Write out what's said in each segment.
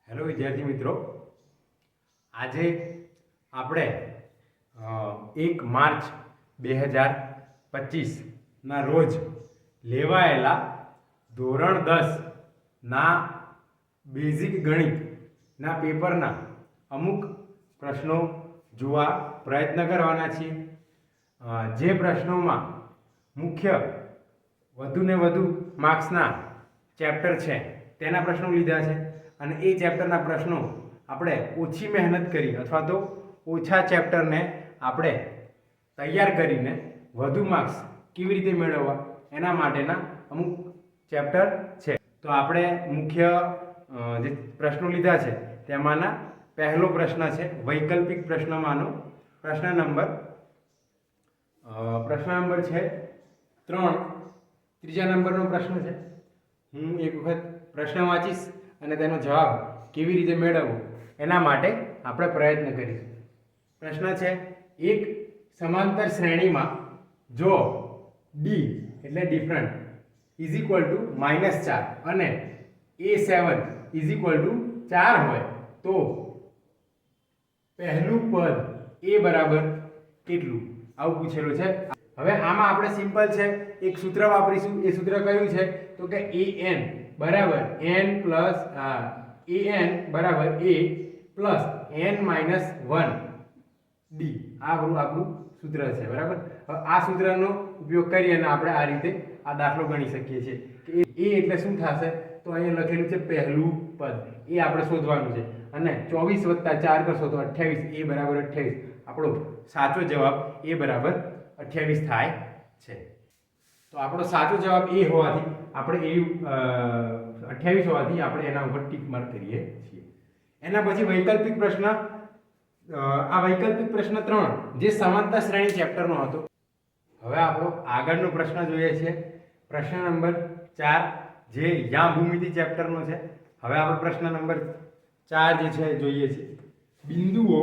Hello વિદ્યાર્થી મિત્રો, આજે આપણે 1 માર્ચ 2025ના રોજ લેવાયેલા ધોરણ 10ના બેઝિક ગણિતના પેપરના અમુક પ્રશ્નો જોવા પ્રયત્ન કરવાના છીએ. જે પ્રશ્નોમાં મુખ્ય વધુને વધુ માર્ક્સના ચેપ્ટર છે તેના પ્રશ્નો લીધા છે અને એ ચેપ્ટરના પ્રશ્નો આપણે ઓછી મહેનત કરી અથવા તો ઓછા ચેપ્ટરને આપણે તૈયાર કરીને વધુ માર્ક્સ કેવી રીતે મેળવવા એના માટેના અમુક ચેપ્ટર છે. તો આપણે મુખ્ય જે પ્રશ્નો લીધા છે તેમાંના પહેલો પ્રશ્ન છે વૈકલ્પિક પ્રશ્નમાંનો પ્રશ્ન નંબર છે 3. ત્રીજા નંબરનો પ્રશ્ન છે. હું એક વખત પ્રશ્ન વાંચીશ અને તેનો જવાબ કેવી રીતે મેળવવો એના માટે આપણે પ્રયત્ન કરીશું. પ્રશ્ન છે, એક સમાંતર શ્રેણીમાં જો ડી એટલે ડિફરન્ટ ઇઝ ઇક્વલ ટુ -4 અને A7 ઇઝ ઇક્વલ ટુ 4 હોય તો પહેલું પદ A બરાબર કેટલું, આવું પૂછેલું છે. હવે આમાં આપણે સિમ્પલ છે એક સૂત્ર વાપરીશું. એ સૂત્ર કયું છે તો કે an બરાબર n પ્લસ an બરાબર a plus n minus 1 d. આ આપણું સૂત્ર છે, બરાબર. હવે આ સૂત્રનો ઉપયોગ કરી અને આપણે આ રીતે આ દાખલો ગણી શકીએ છીએ કે a એટલે શું થશે તો અહીંયા લખેલું છે પહેલું પદ, એ આપણે શોધવાનું છે અને 24 + 4 કરશો તો 28, a બરાબર 28. આપણો સાચો જવાબ a બરાબર 28 થાય છે. તો આપણો સાચો જવાબ એ હોવાથી આપણે એ 28 હોવાથી આપણે એના ઉપર ટીક માર્ક કરીએ છીએ. એના પછી વૈકલ્પિક પ્રશ્ન, આ વૈકલ્પિક પ્રશ્ન 3 જે સમાંતર શ્રેણી ચેપ્ટરનો હતો. હવે આપણો આગળનો પ્રશ્ન જોઈએ છે પ્રશ્ન નંબર 4 જે યા ભૂમિતિ ચેપ્ટરનો છે. હવે આપણે પ્રશ્ન નંબર 4 જે છે જોઈએ છે. બિંદુઓ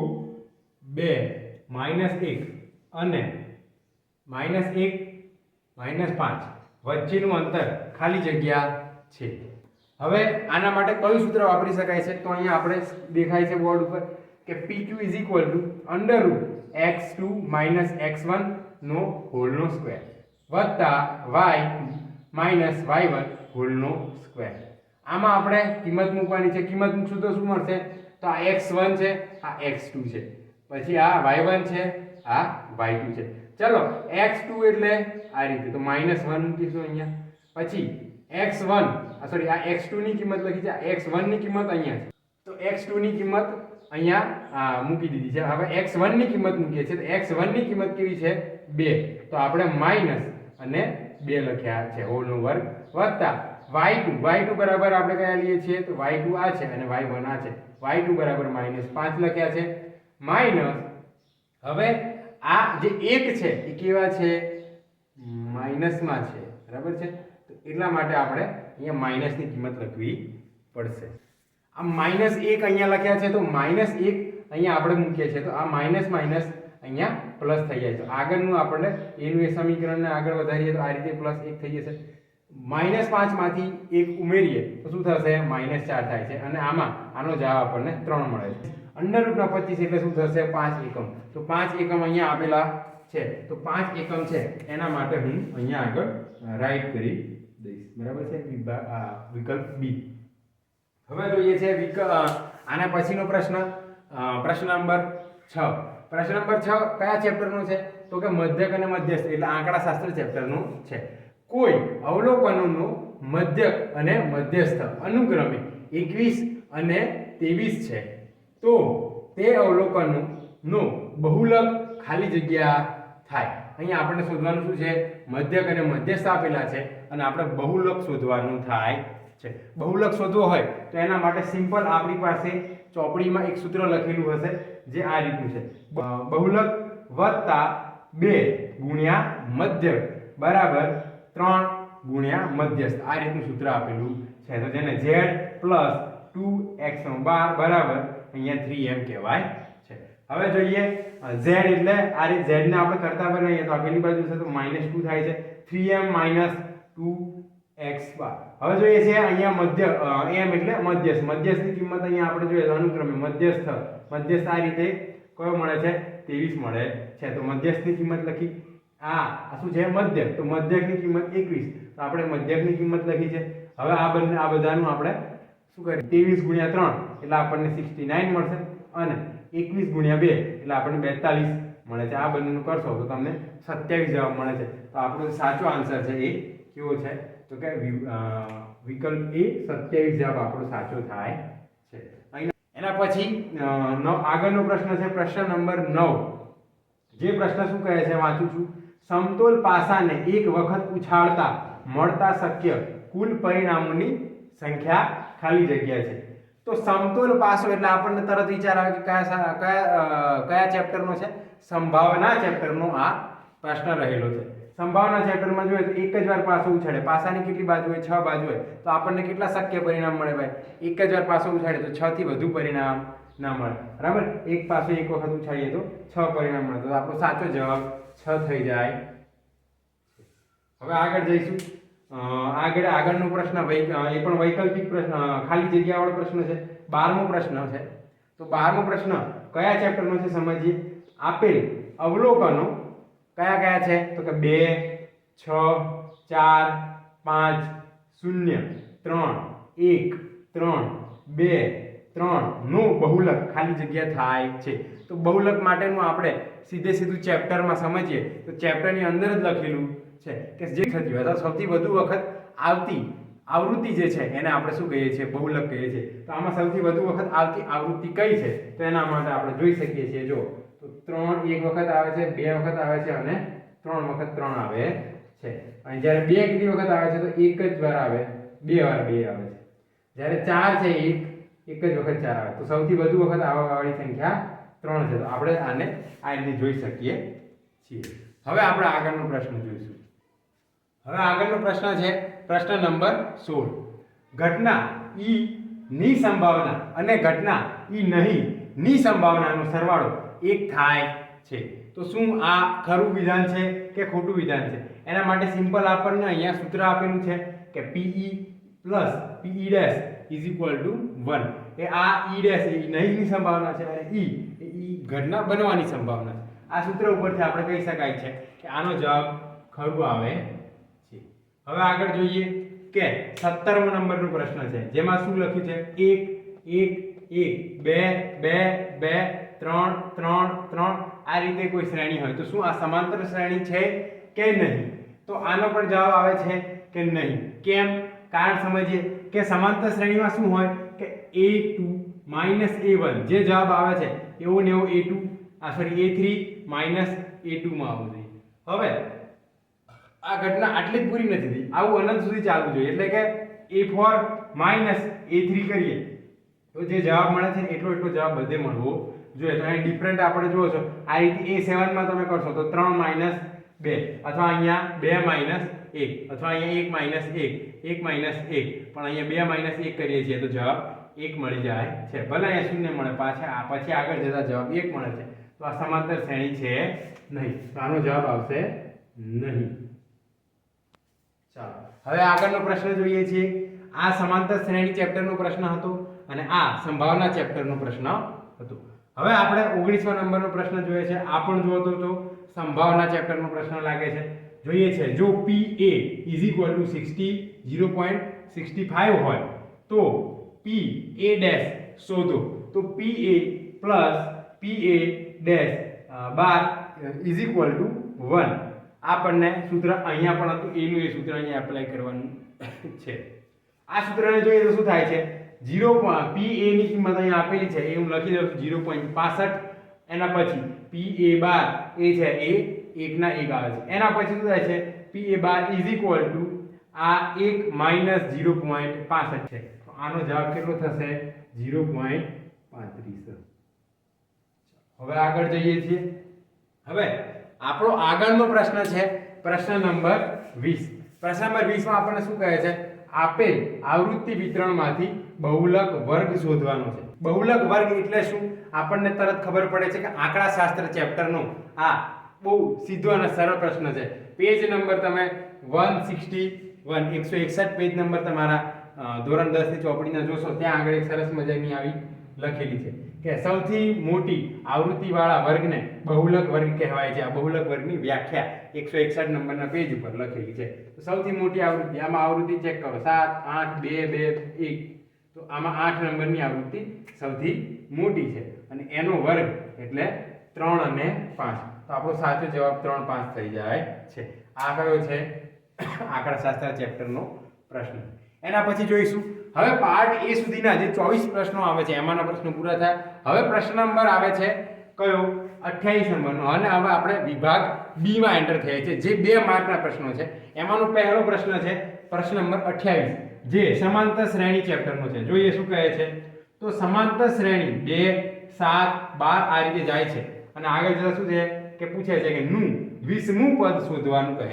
2, -1 અને -1 -5 વચ્ચેનું અંતર ખાલી જગ્યા છે. હવે આના માટે કયું સૂત્ર વાપરી શકાય છે તો અહીંયા આપણે દેખાય છે બોર્ડ ઉપર કે PQ = x2 - x1 નો હોલનો સ્ક્વેર વત્તા y2 - y1 હોલનો સ્ક્વેર. આમાં આપણે કિંમત મૂકવાની છે. કિંમત મૂકશું તો શું મળશે તો આ x1 છે, આ x2 છે, પછી આ y1 છે, આ y2 છે. ચલો x2 એટલે આ રીતે તો -1 મૂકીશું અહીંયા. પછી x1 સોરી આ x2 ની કિંમત લખી છે, આ x1 ની કિંમત અહીંયા છે તો x2 ની કિંમત અહીંયા મૂકી દીધી છે. હવે x1 ની કિંમત મૂકીએ છીએ તો x1 ની કિંમત કેવી છે 2, તો આપણે માઈનસ અને 2 લખ્યા છે હોલનો વર્ગ વત્તા y2 બરાબર આપણે કયા લઈએ છીએ તો y2 આ છે અને y1 આ છે. y2 બરાબર -5 લખ્યા છે માઈનસ. હવે આ જે 1 છે એ કેવા છે માઈનસમાં છે, બરાબર છે. તો એટલા માટે આપણે અહીંયા માઈનસની કિંમત લખવી પડશે. આ -1 અહીંયા લખ્યા છે તો -1 અહીંયા આપણે મૂકીએ છીએ તો આ માઈનસ માઈનસ અહીંયા પ્લસ થઈ જાય. તો આગળનું આપણે એનું એ સમીકરણને આગળ વધારીએ તો આ રીતે +1 થઈ જશે. -5 માંથી 1 ઉમેરીએ તો શું થશે -4 થાય છે અને આમાં આનો જવાબ આપણને 3 મળે છે. √25 એટલે શું થશે 5 એકમ. તો 5 એકમ અહીંયા આપેલા છે તો 5 એકમ છે એના માટે હું અહીંયા આગળ રાઈટ કરી દઈશ, બરાબર છે. વિકલ્પ બી. હવે જોઈએ છે આના પછીનો પ્રશ્ન, પ્રશ્ન નંબર 6. પ્રશ્ન નંબર 6 કયા ચેપ્ટરનો છે તો કે મધ્યક અને મધ્યસ્થ એટલે આંકડાશાસ્ત્ર ચેપ્ટરનો છે. કોઈ અવલોકનોનો મધ્યક અને મધ્યસ્થ અનુક્રમે 21 અને 23 છે તો તે અવલોકનોનો બહુલક ખાલી જગ્યા થાય. અહીંયા આપણે શોધવાનું શું છે મધ્યક અને મધ્યસ્થ આપેલા છે અને આપણે બહુલક શોધવાનું થાય છે. બહુલક શોધવો હોય તો એના માટે સિમ્પલ આપણી પાસે ચોપડીમાં એક સૂત્ર લખેલું હશે જે આ રીતનું છે. બહુલક વત્તા 2 ગુણ્યા મધ્યક બરાબર 3 ગુણ્યા મધ્યસ્થ. આ રીતનું સૂત્ર આપેલું છે તો જેને z + 2x12 બરાબર અહીંયા 3m કહેવાય છે. હવે જોઈએ z એટલે આ રીતે z ને આપણે કરતા બનાવીએ તો આગળની બાજુ છે તો -2 થાય છે. 3m - 2 x બાર. હવે જોઈએ છે અહીંયા મધ્ય m એટલે મધ્યસ્થ. મધ્યસ્થની કિંમત અહીંયા આપણે જોઈએ અનુક્રમે મધ્યસ્થ આ રીતે કયો મળે છે 23 મળે છે. તો મધ્યસ્થની કિંમત લખી. આ શું છે મધ્યક, તો મધ્યકની કિંમત 21, તો આપણે મધ્યકની કિંમત લખી છે. હવે આ બધાનું આપણે શું કરીએ 23 ગુણ્યા 3 એટલે આપણને 69 મળશે અને 21 ગુણ્યા 2 એટલે આપણને 42 મળે છે. આ બંનેનું કરશો તો તમને 27 જવાબ મળે છે. તો આપણો સાચો આન્સર છે એ કેવો છે તો કે વિકલ્પ એ 27 જવાબ આપણો સાચો થાય છે. એના પછી આગળનો પ્રશ્ન છે પ્રશ્ન નંબર 9. જે પ્રશ્ન શું કહે છે વાંચું છું. સમતોલ પાસાને એક વખત ઉછાળતા મળતા શક્ય કુલ પરિણામોની સંખ્યા ખાલી જગ્યા છે. તો સમતોલ પાસો એટલે આપણને તરત વિચાર આવે કે કયા ચેપ્ટરનો છે, સંભાવના ચેપ્ટરનો આ પ્રશ્ન રહેલો છે. સંભાવના ચેપ્ટરમાં જોઈએ તો એક જ વાર પાસો ઉછાળે, પાસાની કેટલી બાજુ હોય 6 બાજુ હોય, તો આપણને કેટલા શક્ય પરિણામ મળે ભાઈ? એક જ વાર પાસો ઉછાળે તો 6 થી વધુ પરિણામ ના મળે, બરાબર. એક પાસો એક વખત ઉછાળીએ તો 6 પરિણામ મળે, તો આપણો સાચો જવાબ 6 થઈ જાય. હવે આગળ જઈશું. આગળનો પ્રશ્ન એ પણ વૈકલ્પિક પ્રશ્ન, ખાલી જગ્યા વાળો પ્રશ્ન છે. 12મો પ્રશ્ન છે. તો 12મો પ્રશ્ન કયા ચેપ્ટરનો છે સમજીએ. આપેલ અવલોકનો કયા છે તો કે 2 6 4 5 0 3 1 3 2 3 નો બહુલક ખાલી જગ્યા થાય છે. તો બહુલક માટેનું આપણે સીધું ચેપ્ટરમાં સમજીએ તો ચેપ્ટરની અંદર જ લખેલું છે કે જે થતી હોય અથવા સૌથી વધુ વખત આવતી આવૃત્તિ જે છે એને આપણે શું કહીએ છીએ? બહુલક કહીએ છીએ. તો આમાં સૌથી વધુ વખત આવતી આવૃત્તિ કઈ છે તો એના માટે આપણે જોઈ શકીએ છીએ. જો તો 3 એક વખત આવે છે, 2 વખત આવે છે અને 3 વખત 3 આવે છે. અને જ્યારે 2 કેટલી વખત આવે છે તો એક જ વાર આવે, 2 વાર 2 આવે છે. જ્યારે 4 છે એક જ વખત 4 આવે, તો સૌથી વધુ વખત આવવા વાળી સંખ્યા 3 છે. તો આપણે આને આ રીતે જોઈ શકીએ છીએ. હવે આપણે આગળનો પ્રશ્ન જોઈશું. હવે આગળનો પ્રશ્ન છે પ્રશ્ન નંબર 16. ઘટના ઈ ની સંભાવના અને ઘટના ઈ નહીં ની સંભાવનાનો સરવાળો 1 થાય છે. તો શું આ ખરું વિધાન છે કે ખોટું વિધાન છે? એના માટે સિમ્પલ આપણને અહીંયા સૂત્ર આપેલું છે કે PE plus PE dash is equal to 1. એ આ E ડેશ એ નહીંની સંભાવના છે અને E એ ઘટના બનવાની સંભાવના છે. આ સૂત્ર ઉપરથી આપણે કહી શકાય છે કે આનો જવાબ ખરું આવે છે. હવે આગળ જોઈએ કે 17મો નંબરનો પ્રશ્ન છે જેમાં શું લખ્યું છે 1 1 1 2 2 2 3 3 3 આ રીતે કોઈ શ્રેણી હોય તો શું આ સમાંતર શ્રેણી છે કે નહીં? તો આનો પણ જવાબ આવે છે કે નહીં. કેમ? કારણ સમજીએ કે સમાંતર શ્રેણીમાં શું હોય કે a2 a1 જે જવાબ આવે છે એવો ને એવો a2 a3 a2 માં આવવું જોઈએ. હવે આ ઘટના આટલી જ પૂરી નથી થઈ, આવું અનંત સુધી ચાલવું જોઈએ. એટલે કે a4 a3 કરીએ તો જે જવાબ મળે છે એટલો જવાબ બધે મળવો જોઈએ. તો અહીં ડિફરન્ટ આપણે જુઓ છો આ રીતે a7 માં તમે કરશો તો 3 2 અથવા અહીંયા 2 1 અથવા અહીંયા 1 1 પણ અહીંયા 2 1 કરીએ છીએ તો જવાબ 1 મળી જાય છે. ભલે અહીંયા શૂન્ય મળે, પછી આગળ જતા જવાબ 1 મળે છે. તો આ સમાંતર શ્રેણી છે નહીં, તો આનો જવાબ આવશે નહીં. ચાલો હવે આગળનો પ્રશ્ન જોઈએ છીએ. આ સમાંતર શ્રેણી ચેપ્ટરનો પ્રશ્ન હતો અને આ સંભાવના ચેપ્ટરનો પ્રશ્ન હતો. હવે આપણે 19મા નંબરનો પ્રશ્ન જોઈએ છે. આ પણ જોતો તો સંભાવના ચેપ્ટરનો પ્રશ્ન લાગે છે. જોઈએ છે જો PA = 60 0.65 હોય તો PA ડેશ શોધો. તો PA પ્લસ PA ડેશ 12 = 1. આપણને સૂત્ર અહીંયા પણ હતું એનું એ સૂત્ર અહીંયા એપ્લાય કરવાનું છે. આ સૂત્રને જોઈએ તો શું થાય છે 0 PA ની કિંમત અહીંયા આપેલી છે એ હું લખી દઉં છું 0.65. એના પછી PA12 એ છે એ 1 ના 1 આવે છે. એના પછી શું થાય છે PA12 આ 1 - 0.65 છે. તો આનો જવાબ કેટલો થશે 0.35. હવે આગળ જઈએ છીએ. હવે આપણો આગળનો પ્રશ્ન છે પ્રશ્ન નંબર 20. પ્રશ્ન નંબર 20 માં આપણને શું કહે છે આપેલ આવૃત્તિ વિતરણમાંથી બહુલક વર્ગ શોધવાનો છે. બહુલક વર્ગ એટલે શું આપણને તરત ખબર પડે છે કે આંકડાશાસ્ત્ર ચેપ્ટરનો આ બહુ સીધો અને સરળ પ્રશ્ન છે. પેજ નંબર તમે 160 161 પેજ નંબર તમારા ધોરણ 10 ની ચોપડીના જોશો ત્યાં આગળ એક સરસ મજાની આવી લખેલી છે કે સૌથી મોટી આવૃત્તિવાળા વર્ગને બહુલક વર્ગ કહેવાય છે. આ બહુલક વર્ગની વ્યાખ્યા 161 નંબરના પેજ ઉપર લખેલી છે. તો સૌથી મોટી આવૃત્તિ, આમાં આવૃત્તિ ચેક કરો 7 8 2 2 1, તો આમાં 8 નંબરની આવૃત્તિ સૌથી મોટી છે અને એનો વર્ગ એટલે 3 અને 5. તો આપણો સાચો જવાબ 3 5 થઈ જાય છે. આ કયો છે? આંકડાશાસ્ત્ર ચેપ્ટરનો પ્રશ્ન. એના પછી જોઈશું હવે પાર્ટ એ સુધીના જે 24 પ્રશ્નો આવે છે એમાંના પ્રશ્નો પૂરા થયા. હવે પ્રશ્ન નંબર આવે છે કયો? 28 નંબરનો. અને હવે આપણે વિભાગ બી માં એન્ટર થઈએ છીએ જે 2 માર્કના પ્રશ્નો છે. એમાંનો પહેલો પ્રશ્ન છે પ્રશ્ન નંબર 28 જે સમાંતર શ્રેણી ચેપ્ટરનો છે. જોઈએ શું કહે છે. તો સમાંતર શ્રેણી 2 7 12 આ રીતે જાય છે અને આગળ જતા શું છે કે પૂછે છે કે નું 20મું પદ શોધવાનું કહે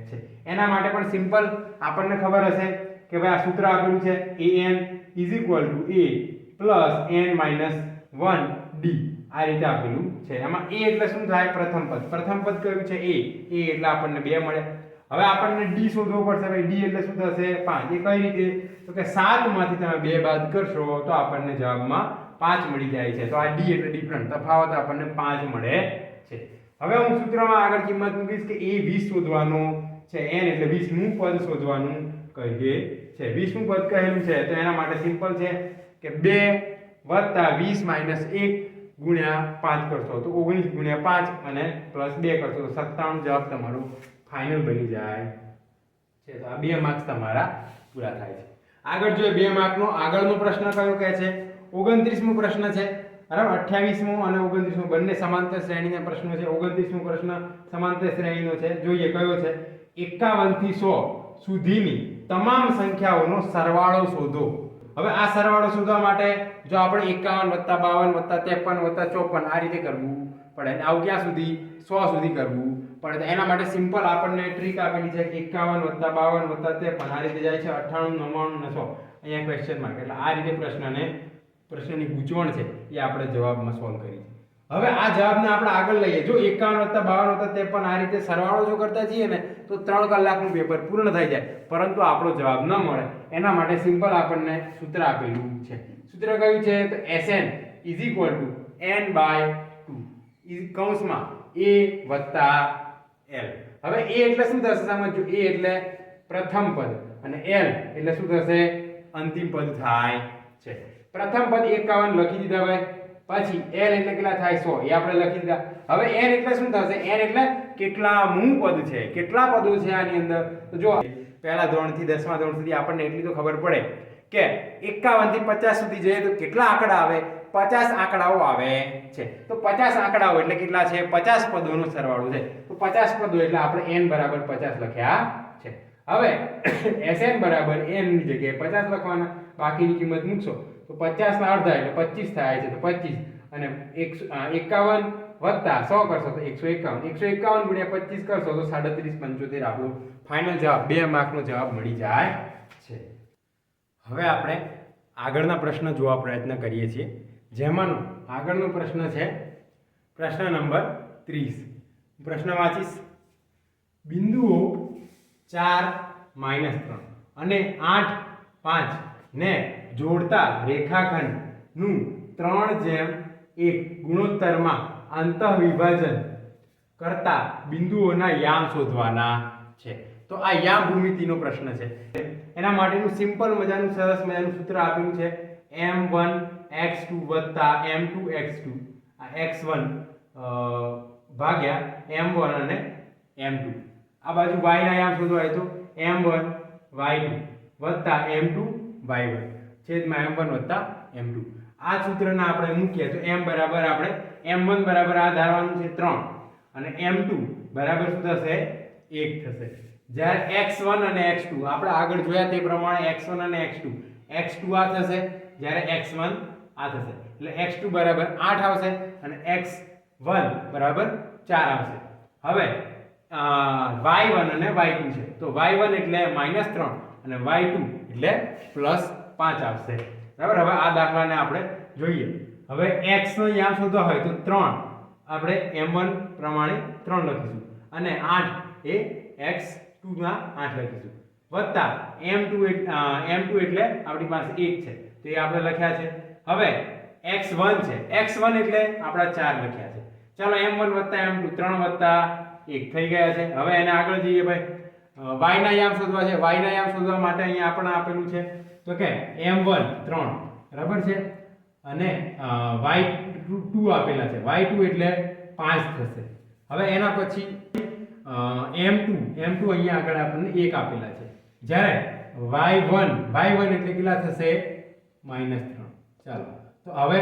છે. એના માટે પણ સિમ્પલ આપણને ખબર હશે કે ભાઈ આ સૂત્ર આપેલું છે an a n - 1d. આ રીતે આપેલું છે. એમાં a એટલે શું થાય? પ્રથમ પદ. પ્રથમ પદ કયું છે? a એટલે આપણને 2 મળે. હવે આપણને d શોધવો પડશે. ભાઈ d એટલે શું થશે? 5. એ કઈ રીતે? તો કે 7 માંથી તમે 2 બાદ કરશો તો આપણને જવાબમાં 5 મળી જાય છે. તો આ d એટલે ડિફરન્ટ તફાવત આપણને 5 મળે છે. હવે હું સૂત્રમાં આગળ કિંમત મૂકીશ કે a 20 શોધવાનો છે, n એટલે 20મું પદ શોધવાનું કહીએ છે. 20મું પદ કહેલું છે તો એના માટે સિમ્પલ છે કે 2 + 20 - 1 ગુણ્યા 5 કરશો તો 19 ગુણ્યા 5 અને +2 કરશો તો 97 જવાબ તમારો ફાઇનલ બની જાય છે. તો આ 2 માર્ક્સ તમારા પૂરા થાય છે. આગળ જોઈએ 2 માર્કનો આગળનો પ્રશ્ન કયો કહે છે? 29મો પ્રશ્ન છે. બરાબર. 28મો અને 29મો બંને સમાંતર શ્રેણીના પ્રશ્નો છે. 29મો પ્રશ્ન સમાંતર શ્રેણીનો છે. જોઈએ કયો છે? 51 થી 100 સુધીની તમામ સંખ્યાઓનો સરવાળો શોધો. હવે આ સરવાળો શોધવા માટે જો આપણે 51 + 52 + 53 + 54 આ રીતે કરવું પડે. આવું ક્યાં સુધી? 100 સુધી કરવું પડે. તો એના માટે સિમ્પલ આપણને ટ્રીક આપેલી છે કે 51 + 52 + 53 આ રીતે જાય છે 98 99 ને 100. અહીંયા ક્વેશ્ચન માર્ક. એટલે આ રીતે પ્રશ્નની ગૂંચવણ છે એ આપણે જવાબમાં સોલ્વ કરી છે. હવે આ જવાબને આપણે આગળ લઈએ. જો 51 + 52 + 53 આ રીતે સરવાળો જો કરતા જઈએ ને તો 3 કલાકનું પેપર પૂર્ણ થઈ જાય, પરંતુ આપણો જવાબ ન મળે. એના માટે સિમ્પલ આપણને સૂત્ર આપેલું છે. સૂત્ર કયું છે? તો Sn = n/2 કૌંસમાં a + l. હવે a એટલે શું થશે? સમજો. a એટલે પ્રથમ પદ અને l એટલે શું થશે? અંતિમ પદ થાય છે. પ્રથમ પદ 51 લખી દીધા ભાઈ. પછી l એટલે કેટલા થાય? 100 એ આપણે લખી દીધા. હવે n એટલે શું થશે? n એટલે કેટલામું પદ છે, કેટલા પદો છે આની અંદર. તો જો પહેલા ધોરણથી 10મા ધોરણ સુધી આપણને એટલી તો ખબર પડે કે 51 થી 50 સુધી જઈએ તો કેટલા આંકડા આવે? 50 આંકડાઓ આવે છે. તો 50 આંકડાઓ એટલે કેટલા છે? 50 પદોનો સરવાળો છે. તો 50 પદો એટલે આપણે n = 50 લખ્યા છે. હવે Sn = n ની જગ્યાએ 50 લખવાના. બાકીની કિંમત મૂકશો તો 50 ના અડધા એટલે 25 થાય છે. તો 25 અને 51 વત્તા 100 કરશો તો 151. 151 ગુણ્યા 25 કરશો તો 3775 આપણો ફાઇનલ જવાબ 2 માર્કનો જવાબ મળી જાય છે. હવે આપણે આગળના પ્રશ્ન જોવા પ્રયત્ન કરીએ છીએ. જેમાંનો આગળનો પ્રશ્ન છે પ્રશ્ન નંબર 30. પ્રશ્ન વાંચીશ. બિંદુઓ 4 - 3 અને 8 5 ને જોડતા રેખાખંડનું 3:1 ગુણોત્તરમાં અંતઃવિભાજન કરતા બિંદુઓના યામ શોધવાના છે. તો આ યામ ભૂમિતિનો પ્રશ્ન છે. એના માટેનું સિમ્પલ મજાનું સરસ મજાનું સૂત્ર આપેલું છે m1x2 + m2x2. આ x1 ભાગ્યા m1 અને m2. આ બાજુ y ના યામ શોધવા હોય તો m1 y2 + m2 y1 છેદમાં m1 + m2. આ સૂત્રને આપણે મૂકીએ તો m બરાબર આપણે m1 બરાબર આ ધારવાનું છે 3 અને m2 બરાબર શું થશે? 1 થશે. જ્યારે x1 અને x2 આપણે આગળ જોયા તે પ્રમાણે x1 અને x2 આ થશે, જ્યારે x1 આ થશે. એટલે x2 બરાબર 8 આવશે અને x1 બરાબર 4 આવશે. હવે y1 અને y2 છે તો y1 એટલે -3 અને y2 એટલે +5 આવશે. બરાબર. હવે આ દાખલાને આપણે જોઈએ. હવે x નો યામ શોધવા હોય તો 3 આપણે m1 પ્રમાણે 3 લખીશું અને 8 એ x2 ના 8 લખીશું. વત્તા m2 એટલે આપણી પાસે 1 છે તો એ આપણે લખ્યા છે. હવે x1 છે, x1 એટલે આપણા 4 લખ્યા છે. ચાલો m1 વત્તા m2 3 વત્તા 1 થઈ ગયા છે. હવે એને આગળ જઈએ ભાઈ, y ના યામ શોધવા છે. y ના યામ શોધવા માટે અહીંયા આપણને આપેલું છે તો કે m1 3 બરાબર છે અને y2 આપેલા છે. y2 એટલે 5 થશે. હવે એના પછી m2 અહીંયા આગળ આપણને 1 આપેલા છે. જ્યારે y1 એટલે કેટલા થશે -3. ચાલો તો હવે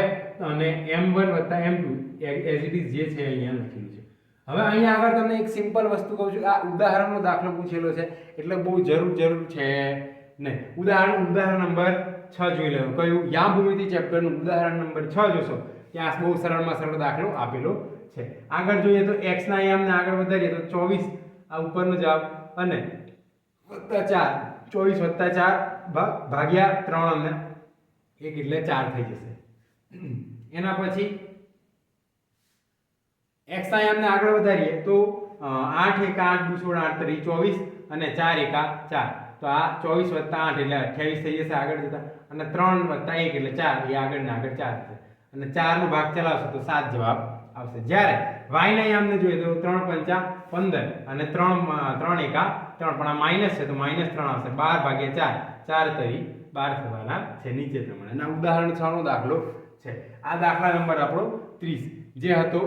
અને m1 વત્તા m2 એઝ ઇટ ઇઝ જે છે અહીંયા લખેલું છે. હવે અહીંયા આગળ તમને એક સિમ્પલ વસ્તુ કહું છું, આ ઉદાહરણનો દાખલો પૂછેલો છે એટલે બહુ જરૂર છે નહીં. ઉદાહરણ નંબર 6 જોઈ લેવું. કયું? યામ ભૂમિતિ ચેપ્ટરનું ઉદાહરણ નંબર 6 જોશો ત્યાં બહુ સરળમાં સરળ દાખલો આપેલો છે. આગળ જોઈએ તો x ના યામને આગળ વધારીએ તો 24 આ ઉપરનો જવાબ અને વત્તા 4 24 વત્તા 4 ભાગ્યા 3 અને 1 એટલે 4 થઈ જશે. એના પછી x ના યામને આગળ વધારીએ તો 8 1 8 2 16 8 3 24 અને 4 1 4 તો આ 24 વત્તા 8 એટલે 28 થઈ જશે આગળ જતા અને 3 વત્તા 1 એટલે 4 એ આગળ ને આગળ 4 થશે અને 4 નો ભાગ ચલાવશો તો 7 જવાબ આવશે. જ્યારે y ના યામને જોઈએ તો 3 5 15 અને 3 1 3 પણ આ માઈનસ છે તો -3 આવશે. 12 ભાગ્યા 4 4 તરી 12 થવાના છે નીચે પ્રમાણે. અને ઉદાહરણ 6 નો દાખલો છે. આ દાખલા નંબર આપણો 30 જે હતો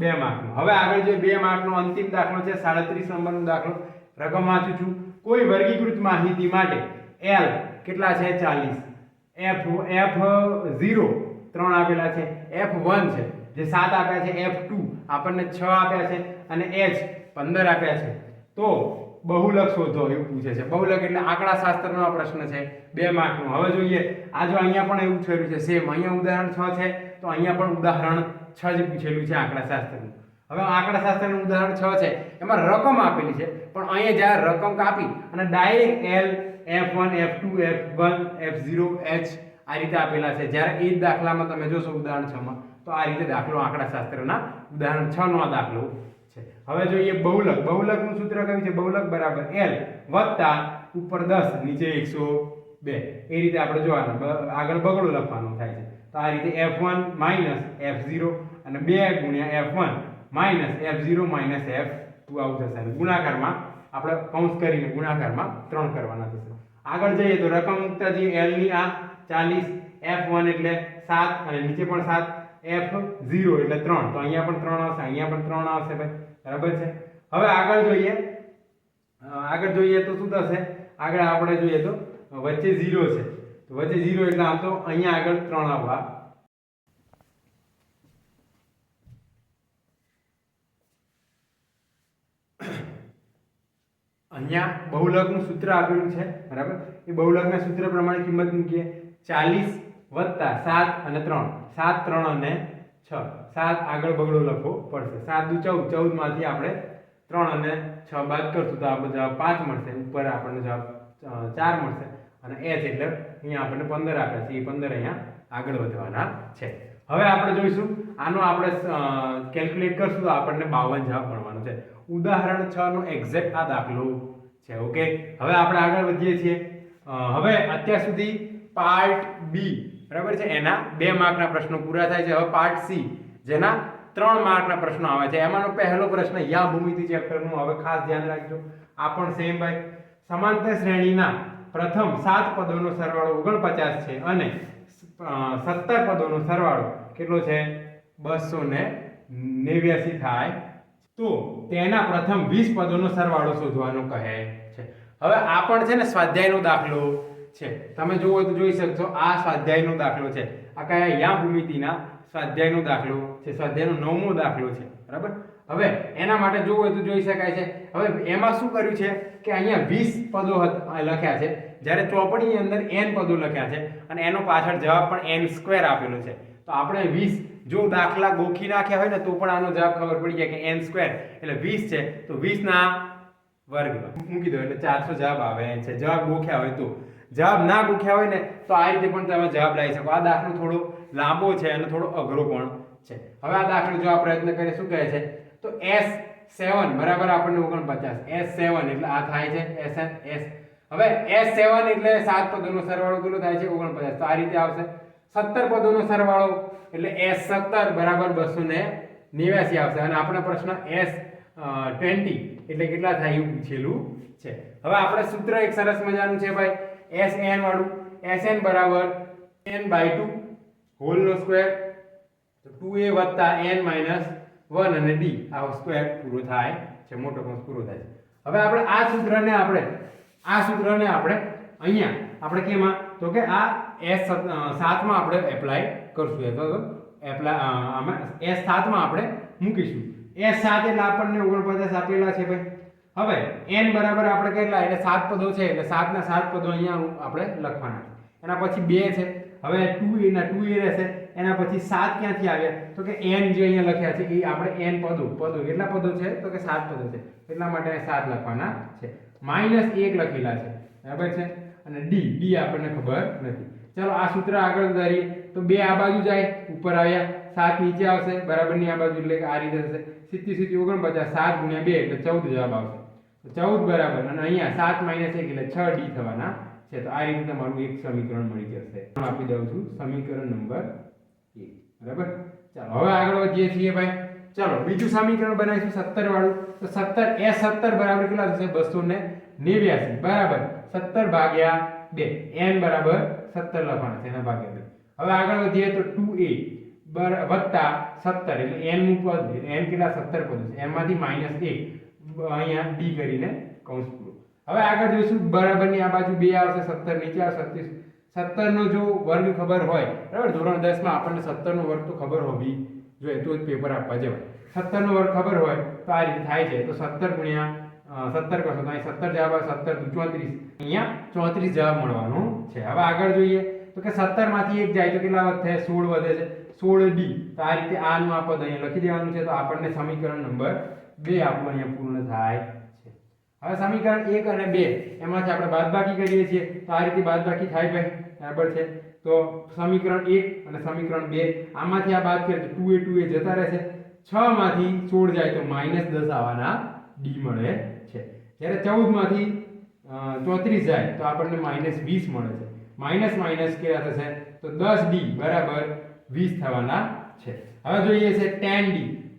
2 માર્કનો. હવે આગળ જોઈએ 2 માર્કનો અંતિમ દાખલો છે 37 નંબરનો દાખલો. રકમ વાંચું છું. કોઈ વર્ગીકૃત માહિતી માટે L કેટલા છે 40, f0 3 આપેલા છે, f1 છે જે 7 આપ્યા છે, f2 આપણને 6 આપ્યા છે અને h 15 આપ્યા છે. તો બહુલક શોધો એવું પૂછે છે. બહુલક એટલે આંકડા શાસ્ત્રનો આ પ્રશ્ન છે 2 માર્કનો. હવે જોઈએ આ જો અહીંયા પણ એવું થયેલું છે સેમ. અહીંયા ઉદાહરણ 6 છે તો અહીંયા પણ ઉદાહરણ 6 જ પૂછેલું છે આંકડા શાસ્ત્રનું. હવે આંકડા શાસ્ત્રનું ઉદાહરણ 6 છે એમાં રકમ આપેલી છે પણ અહીંયા જ્યારે રકમ કાપી અને direct L f1 f2 f1 f0 h આ રીતે આપેલા છે. જ્યારે એ જ દાખલામાં તમે જોશો ઉદાહરણ 6 માં તો આ રીતે દાખલો આંકડા શાસ્ત્રના ઉદાહરણ 6 નો આ દાખલો છે. હવે જોઈએ બહુલક. બહુલકનું સૂત્ર કયું છે? બહુલક બરાબર L વત્તા ઉપર 10 નીચે 102 એ રીતે આપણે જોવાનું. આગળ બગડો લખવાનું થાય છે તો આ રીતે f1 f0 અને 2 ગુણ્યા f1 f0 f2 આવું થશે. ગુણાકારમાં આપણે કૌંસ કરીને ગુણાકારમાં 3 કરવાના થશે. આગળ જઈએ તો રકમ મુકતા જઈએ L ની આ 40 f1 એટલે 7 અને નીચે પણ 7 f0 એટલે 3 તો અહીંયા પણ 3 આવશે અહીંયા પણ 3 આવશે ભાઈ બરાબર છે. હવે આગળ જોઈએ તો શું થશે? આગળ આપણે જોઈએ તો વચ્ચે 0 છે તો વચ્ચે 0 એટલે આમ તો અહીંયા આગળ 3 આવવા. અહીંયા બહુલકનું સૂત્ર આપેલું છે બરાબર. એ બહુલકના સૂત્ર પ્રમાણે કિંમત મૂકીએ 40 વત્તા 7 અને 3 7 3 અને 6 7 આગળ બગડો લખવો પડશે. 7 દુ 14 14 માંથી આપણે 3 અને 6 બાદ કરશું તો આપણને જવાબ 5 મળશે. ઉપર આપણને જવાબ 4 મળશે અને h એટલે અહીંયા આપણને 15 આપ્યા છે એ 15 અહીંયા આગળ વધવાના છે. હવે આપણે જોઈશું આનો આપણે કેલ્ક્યુલેટ કરશું તો આપણને 52 જવાબ મળવાનો છે. ઉદાહરણ 6 નો એક્ઝેક્ટ આ દાખલો છે. ઓકે હવે આપણે આગળ વધીએ છીએ. હવે અત્યાર સુધી પાર્ટ બી બરાબર છે એના 2 માર્કના પ્રશ્નો પૂરા થાય છે. હવે પાર્ટ સી જેના 3 માર્કના પ્રશ્નો આવે છે. એમાંનો પહેલો પ્રશ્ન યા ભૂમિતિ ચેપ્ટરનું. હવે ખાસ ધ્યાન રાખજો આ પણ સેમ ભાઈ. સમાંતર શ્રેણીના પ્રથમ 7 પદોનો સરવાળો 49 છે અને 17 પદોનો સરવાળો કેટલો છે? 289 થાય તો તેના પ્રથમ 20 પદોનો સરવાળો શોધવાનો કહે છે. હવે આ પણ છે ને સ્વાધ્યાયનો દાખલો છે. તમે જોવો તો જોઈ શકશો આ સ્વાધ્યાયનો દાખલો છે. આ કયા યા ભૂમિતિના સ્વાધ્યાયનો દાખલો છે. સ્વાધ્યાયનો 9મો દાખલો છે બરાબર. હવે એના માટે જોવું હોય તો જોઈ શકાય છે. હવે એમાં શું કર્યું છે કે અહીંયા 20 પદો લખ્યા છે જ્યારે ચોપડીની અંદર n પદો લખ્યા છે અને એનો પાછળ જવાબ પણ n² આપેલો છે. તો આપણે 20 જો દાખલા ગોખી નાખ્યા હોય ને તો પણ આનો જવાબ ખબર પડી જાય કે n² એટલે 20 છે તો 20 ના વર્ગ મૂકી દો એટલે 400 જવાબ આવે છે. જવાબ ગોખ્યા હોય તો. જવાબ ના ગોખ્યા હોય ને તો આ રીતે પણ તમે જવાબ લાવી શકો. આ દાખલો થોડો લાંબો છે અને થોડો અઘરો પણ છે. હવે આ દાખલો જો આ પ્રયત્ન કરીએ શું કહે છે તો s S7 બરાબર આપણને 49 S7 એટલે આ થાય છે SN S. હવે S7 એટલે 7 પદોનો સરવાળો કેટલો થાય છે 49. તો આ રીતે આવશે 17 પદોનો સરવાળો એટલે S17 બરાબર 289 આવશે. અને આપણો પ્રશ્ન S20 એટલે કેટલા થાય એવું પૂછેલું છે. હવે આપણે સૂત્ર એક સરસ મજાનું છે ભાઈ SN વાળું. SN બરાબર n/2 હોલ નો સ્ક્વેર, તો 2a n - 1 અને d આ સ્ક્વેર પૂરો થાય છે, મોટો કૌંસ પૂરો થાય છે. હવે આપણે આ સૂત્રને આપણે અહીંયા આપણે કેમાં તો કે આ S7 માં આપણે એપ્લાય કરશું. તો આમાં S7 માં આપણે મૂકીશું. S7 એટલે આપણને 49 આપેલા છે ભાઈ. હવે n બરાબર આપણે કેટલા એટલે 7 પદો છે એટલે 7 ના 7 પદો અહીંયા આપણે લખવાના છે. એના પછી 2 છે. હવે 2a ના 2a રહેશે. એના પછી 7 ક્યાંથી આવ્યા તો કે n જે અહીંયા લખ્યા છે એ આપણે n પદો કેટલા પદો છે તો કે 7 પદો છે એટલા માટે 7 લખવાના છે. -1 લખેલા છે બરાબર છે. અને d આપણને ખબર નથી. ચલો આ સૂત્ર આગળ વધારીએ તો 2 આ બાજુ જાય ઉપર આવ્યા, 7 નીચે આવશે બરાબરની આ બાજુ એટલે કે આ રીતે થશે 70 49 7 × 2 એટલે 14 જવાબ આવશે. તો 14 બરાબર અને અહીંયા 7 - 1 એટલે 6d થવાના છે. તો આ રીતે તમારું એક સમીકરણ મળી જશે. હું આપી દઉં છું સમીકરણ નંબર 1 બરાબર. ચાલો હવે આગળ વધીએ છીએ ભાઈ. ચાલો બીજું સમીકરણ બનાવીશું 17 વાળું. તો 17 S17 બરાબર કેટલા થશે 289 બરાબર 17 / 2 n બરાબર 17 લખવાના છે એના ભાગ્યા 2. હવે આગળ વધીએ તો 2a વત્તા 17 એટલે n નું પદ n કેટલા 17 પદ છે એમાંથી -1 અહીંયા d કરીને કૌંસ પૂરો. હવે આગળ જોઈશું બરાબરની આ બાજુ 2 આવશે 17 નીચે આવશે 37 નો જો વર્ગ ખબર હોય બરાબર ધોરણ 10 માં આપણને 17 નો વર્ગ તો ખબર હોવી જોઈએ તો જ પેપર આપવા જવાય. 17 નો વર્ગ ખબર હોય તો આ રીતે થાય છે. તો 17 × 17 કરશો તો અહીં 17 જવાબ આવે 17 × 34 અહીંયા 34 જવાબ મળવાનો છે. હવે આગળ જોઈએ તો કે 17 માંથી 1 જાય તો કેટલા વધે 16 વધે છે 16d. તો આ રીતે આનું આ પદ અહીંયા લખી દેવાનું છે. તો આપણને સમીકરણ નંબર 2 આપણું અહીંયા પૂર્ણ થાય છે. હવે સમીકરણ 1 અને 2 એમાંથી આપણે બાદબાકી કરીએ છીએ તો આ રીતે બાદબાકી થાય ભાઈ બરાબર છે. તો સમીકરણ 1 અને સમીકરણ 2 આમાંથી આ બાદ કરીએ તો 2a જતા રહેશે. 6 માંથી 16 જાય તો -10 આવવાના d મળે છે. જ્યારે 14 માંથી 34 જાય તો આપણને -20 મળે છે. માઈનસ કેટલા થશે તો 10d બરાબર 20 થવાના છે. હવે જોઈએ છે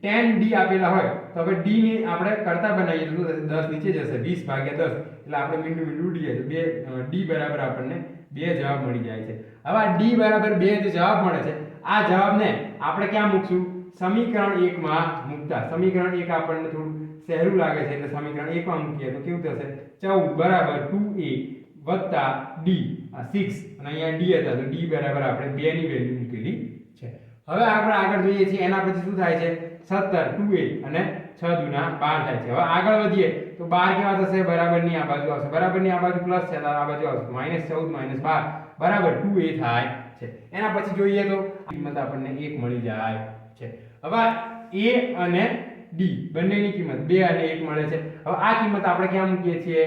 10d આપેલા હોય તો હવે d ને આપણે કરતા બનાવીએ તો 10 નીચે જશે 20/10 એટલે આપણે મીંડું ઉડી જાય તો d બરાબર આપણને 2 જવાબ મળી જાય છે. હવે આ d બરાબર 2 જે જવાબ મળે છે આ જવાબને આપણે ક્યાં મૂકશું સમીકરણ 1 માં મૂકતા. સમીકરણ 1 આપણને થોડું સહેલું લાગે છે એટલે સમીકરણ 1 માં મૂકીએ તો કેવું થશે 14 બરાબર 2a વત્તા d 6 અને અહીંયા d હતા તો d બરાબર આપણે 2 ની વેલ્યુ મૂકેલી છે. હવે આપણે આગળ જોઈએ છીએ એના પછી શું થાય છે 17 2a અને 6 × 12 થાય છે. હવે આગળ વધીએ તો 12 કેવા થશે બરાબરની આ બાજુ આવશે બરાબરની આ બાજુ પ્લસ છે તો આ બાજુ આવશે -14 - 12 બરાબર 2a થાય છે. એના પછી જોઈએ તો કિંમત આપણને 1 મળી જાય છે. હવે a અને d બંનેની કિંમત 2 અને 1 મળે છે. હવે આ કિંમત આપણે ક્યાં મૂકીએ છીએ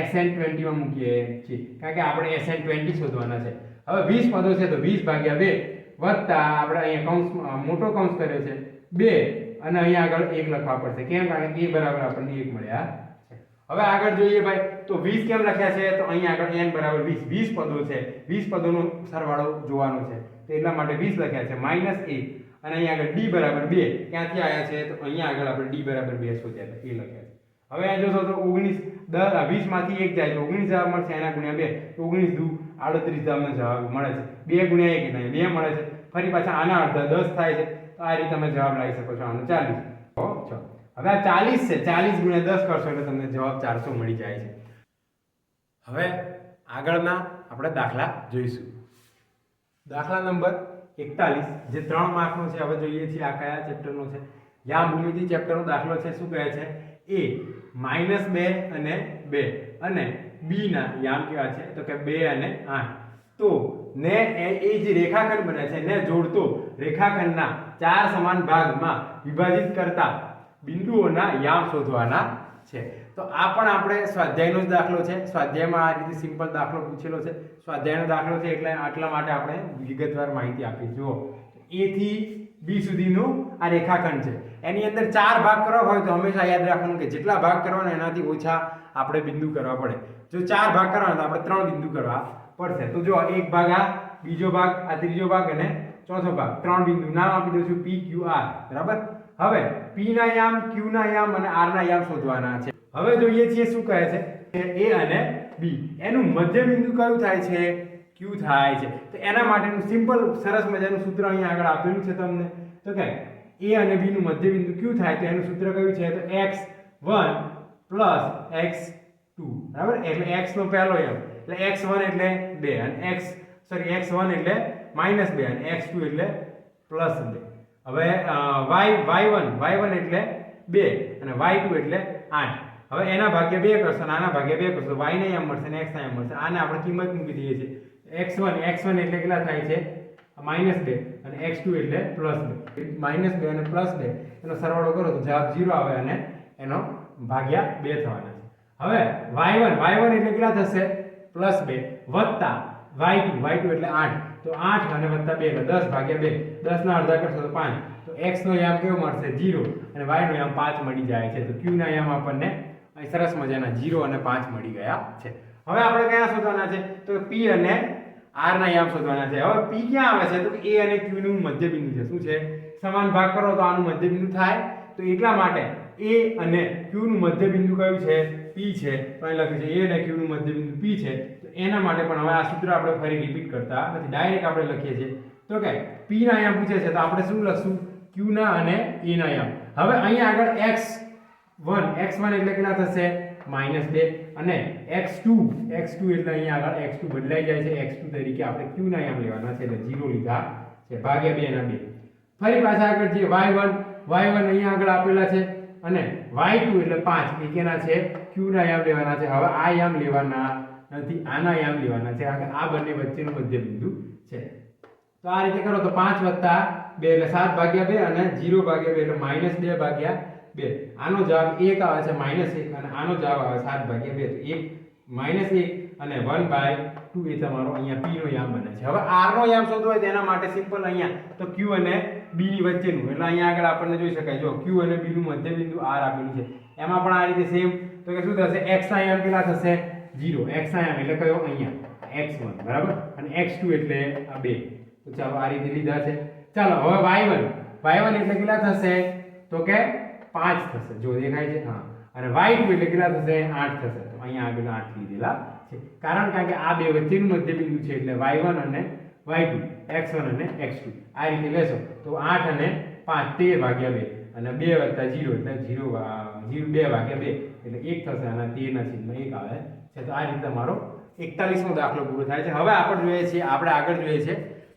SN20 માં મૂકીએ છીએ કારણ કે આપણે SN20 શોધવાના છે. હવે 20 પદો છે તો 20/2 વત્તા આપણે અહીંયા કૌંસ મોટો કૌંસ કર્યો છે 2 અને અહીંયા આગળ 1 લખવા પડશે કેમ કારણ કે a બરાબર આપણને 1 મળ્યા છે. હવે આગળ જોઈએ ભાઈ તો 20 કેમ લખ્યા છે તો અહીંયા આગળ n બરાબર 20 પદો છે 20 પદોનો સરવાળો જોવાનો છે તો એટલા માટે 20 લખ્યા છે -1 અને અહીંયા આગળ d બરાબર 2 ક્યાંથી આવ્યા છે તો અહીંયા આગળ આપણે d બરાબર 2 શોધ્યા હતા એ લખ્યા છે. હવે આ જોશો તો 19 20 માંથી 1 જાય તો 19 જવાબ મળશે એના ગુણ્યા 2 તો 19 દુ 38 જવાબનો જવાબ મળે છે. 2 × 1 એટલે 2 મળે છે. ફરી પાછા આના અડધા 10 થાય છે તો આ રીતે તમે જવાબ લાવી શકો છો આનો 40. હવે આ 40 છે 40 × 10 કરશો એટલે તમને જવાબ 400 મળી જાય છે. હવે આગળના આપણે દાખલા જોઈશું. દાખલા નંબર 41 જે 3 માર્કનો છે. હવે જોઈએ છીએ આ કયા ચેપ્ટરનો છે. યા ભૂમિતિ ચેપ્ટરનો દાખલો છે. શું કહે છે a -2 અને 2 અને b ના યામ કેવા છે તો કે 2 અને 8 તો ને એ જે રેખાખંડ બને છે ને જોડતો રેખાખંડના 4 સમાન ભાગમાં વિભાજિત કરતા બિંદુઓના યામ શોધવાના છે. તો આ પણ આપણે સ્વાધ્યાયનો જ દાખલો છે. સ્વાધ્યાયમાં આ રીતે સિમ્પલ દાખલો પૂછેલો છે. સ્વાધ્યાયનો દાખલો છે એટલે આટલા માટે આપણે વિગતવાર માહિતી આપી. જુઓ A થી B સુધીનું આ રેખાખંડ છે. એની અંદર 4 ભાગ કરવા હોય તો હંમેશા યાદ રાખવાનું કે જેટલા ભાગ કરવાના એનાથી ઓછા આપણે બિંદુ કરવા પડે. જો 4 ભાગ કરવાના તો આપણે 3 બિંદુ કરવા પડશે. તો જો એક ભાગ આ, બીજો ભાગ આ, ત્રીજો ભાગ અને ચોથો ભાગ, 3 બિંદુ નામ આપી દઈશું P Q R. બરાબર. હવે P ના યામ, Q ના યામ અને R ના યામ શોધવાના છે. હવે જોઈએ છીએ શું કહે છે કે A અને B એનું મધ્ય બિંદુ કયું થાય છે? Q થાય છે. તો એના માટેનું સિમ્પલ સરસ મજાનું સૂત્ર અહીંયા આગળ આપેલું છે તમને. તો કે A અને B નું મધ્ય બિંદુ Q થાય તો એનું સૂત્ર કયું છે? તો x1 + x2. બરાબર. એટલે x નો પહેલો યામ એટલે x1 એટલે 2 અને x1 એટલે -2 અને x2 એટલે +2. હવે y1 એટલે 2 અને y2 એટલે 8. હવે એના ભાગ્યા 2 કરશો અને આના ભાગ્યા 2 કરશો, y ના યામ મળશે અને x ના યામ મળશે. આને આપણે કિંમત મૂકી દઈએ છીએ. x1 એટલે કેટલા થાય છે? -2 અને x2 એટલે +2. -2 અને +2 એનો સરવાળો કરો તો જવાબ 0 આવે અને એનો ભાગ્યા 2 થવાના છે. હવે y1 એટલે કેટલા થશે? +2 વત્તા y2 એટલે 8. તો 8 અને વત્તા 2 એટલે 10 ભાગ્યા 2. 10 ના અડધા કરશો તો 5. તો x નો યામ કેવો મળશે? 0 અને y નો યામ 5 મળી જાય છે. તો q ના યામ આપણને અહીં સરસ મજાના 0 અને 5 મળી ગયા છે. હવે આપણે કયા શોધવાના છે? તો p અને r ના યામ શોધવાના છે. હવે p ક્યાં આવે છે? તો a અને q નું મધ્ય બિંદુ છે. શું છે? સમાન ભાગ કરો તો આનું મધ્ય બિંદુ થાય. તો એટલા માટે a અને q નું મધ્ય બિંદુ કયું છે? p છે. તો અહીં લખ્યું છે a અને q નું મધ્ય બિંદુ p છે. તો એના માટે પણ હવે આ સૂત્ર આપણે ફરી રિપીટ કરતા નથી, ડાયરેક્ટ આપણે લખીએ છીએ. તો કે p ના યામ પૂછે છે તો આપણે શું લખશું? q ના અને a ના યામ. હવે અહીંયા આગળ x1 એટલે કેટલા થશે? -2 અને x2 એટલે અહીંયા આગળ x2 બદલાઈ જાય છે. x2 તરીકે આપણે q ના યામ લેવાના છે એટલે 0 લીધા છે ભાગ્યા 2 ના 2. ફરી પાછા આગળ જે y1 અહીંયા આગળ આપેલા છે અને y2 એટલે 5 એ કેના છે? q ના યામ લેવાના છે. હવે આ યામ લેવાના નથી, આના યામ લેવાના છે કારણ કે આ બંને વચ્ચેનું મધ્ય બિંદુ છે. તો આ રીતે કરો તો 5 + 2 એટલે 7 ભાગ્યા 2 અને 0 ભાગ્યા 2 એટલે -2 ભાગ્યા 2. આનો જવાબ 1 આવે છે, -1 અને આનો જવાબ આવે 7 ભાગ્યા 2. તો 1 અને 1/2 એ તમારો અહીંયા p નો યામ બને છે. હવે r નો યામ શોધવો હોય તેના માટે સિમ્પલ અહીંયા તો q અને b ની વચ્ચેનું એટલે અહીંયા આગળ આપણને જોઈ શકાય જો q અને b નું મધ્ય બિંદુ r આપેલું છે. એમાં પણ આ રીતે સેમ. તો કે શું થશે? x ના યામ કેટલા થશે? 0. x ના યામ એટલે કયો? અહીંયા x1 બરાબર અને x2 એટલે આ 2. તો ચાલો આ રીતે લીધા છે. ચાલો હવે y1 એટલે કેટલા થશે? તો કે 5 થશે. જો દેખાય છે? હા. અને y2 એટલે કેટલા થશે? 8 થશે. તો અહીંયા આગળ 8 લીધેલા છે. કારણ કે આ બે વચ્ચેનું મધ્ય બિંદુ છે એટલે y1 અને y2, x1 અને x2 આ રીતે લેશો તો 8 અને 5 13 ભાગ્યા 2 અને 2 વત્તા 0 એટલે 2 ભાગ્યા 2 એટલે 1 થશે અને 13 ના છેદમાં 1 આવે છે. તો આ રીતે તમારો 41મો દાખલો પૂરો થાય છે. હવે આપણે આગળ જોઈએ છે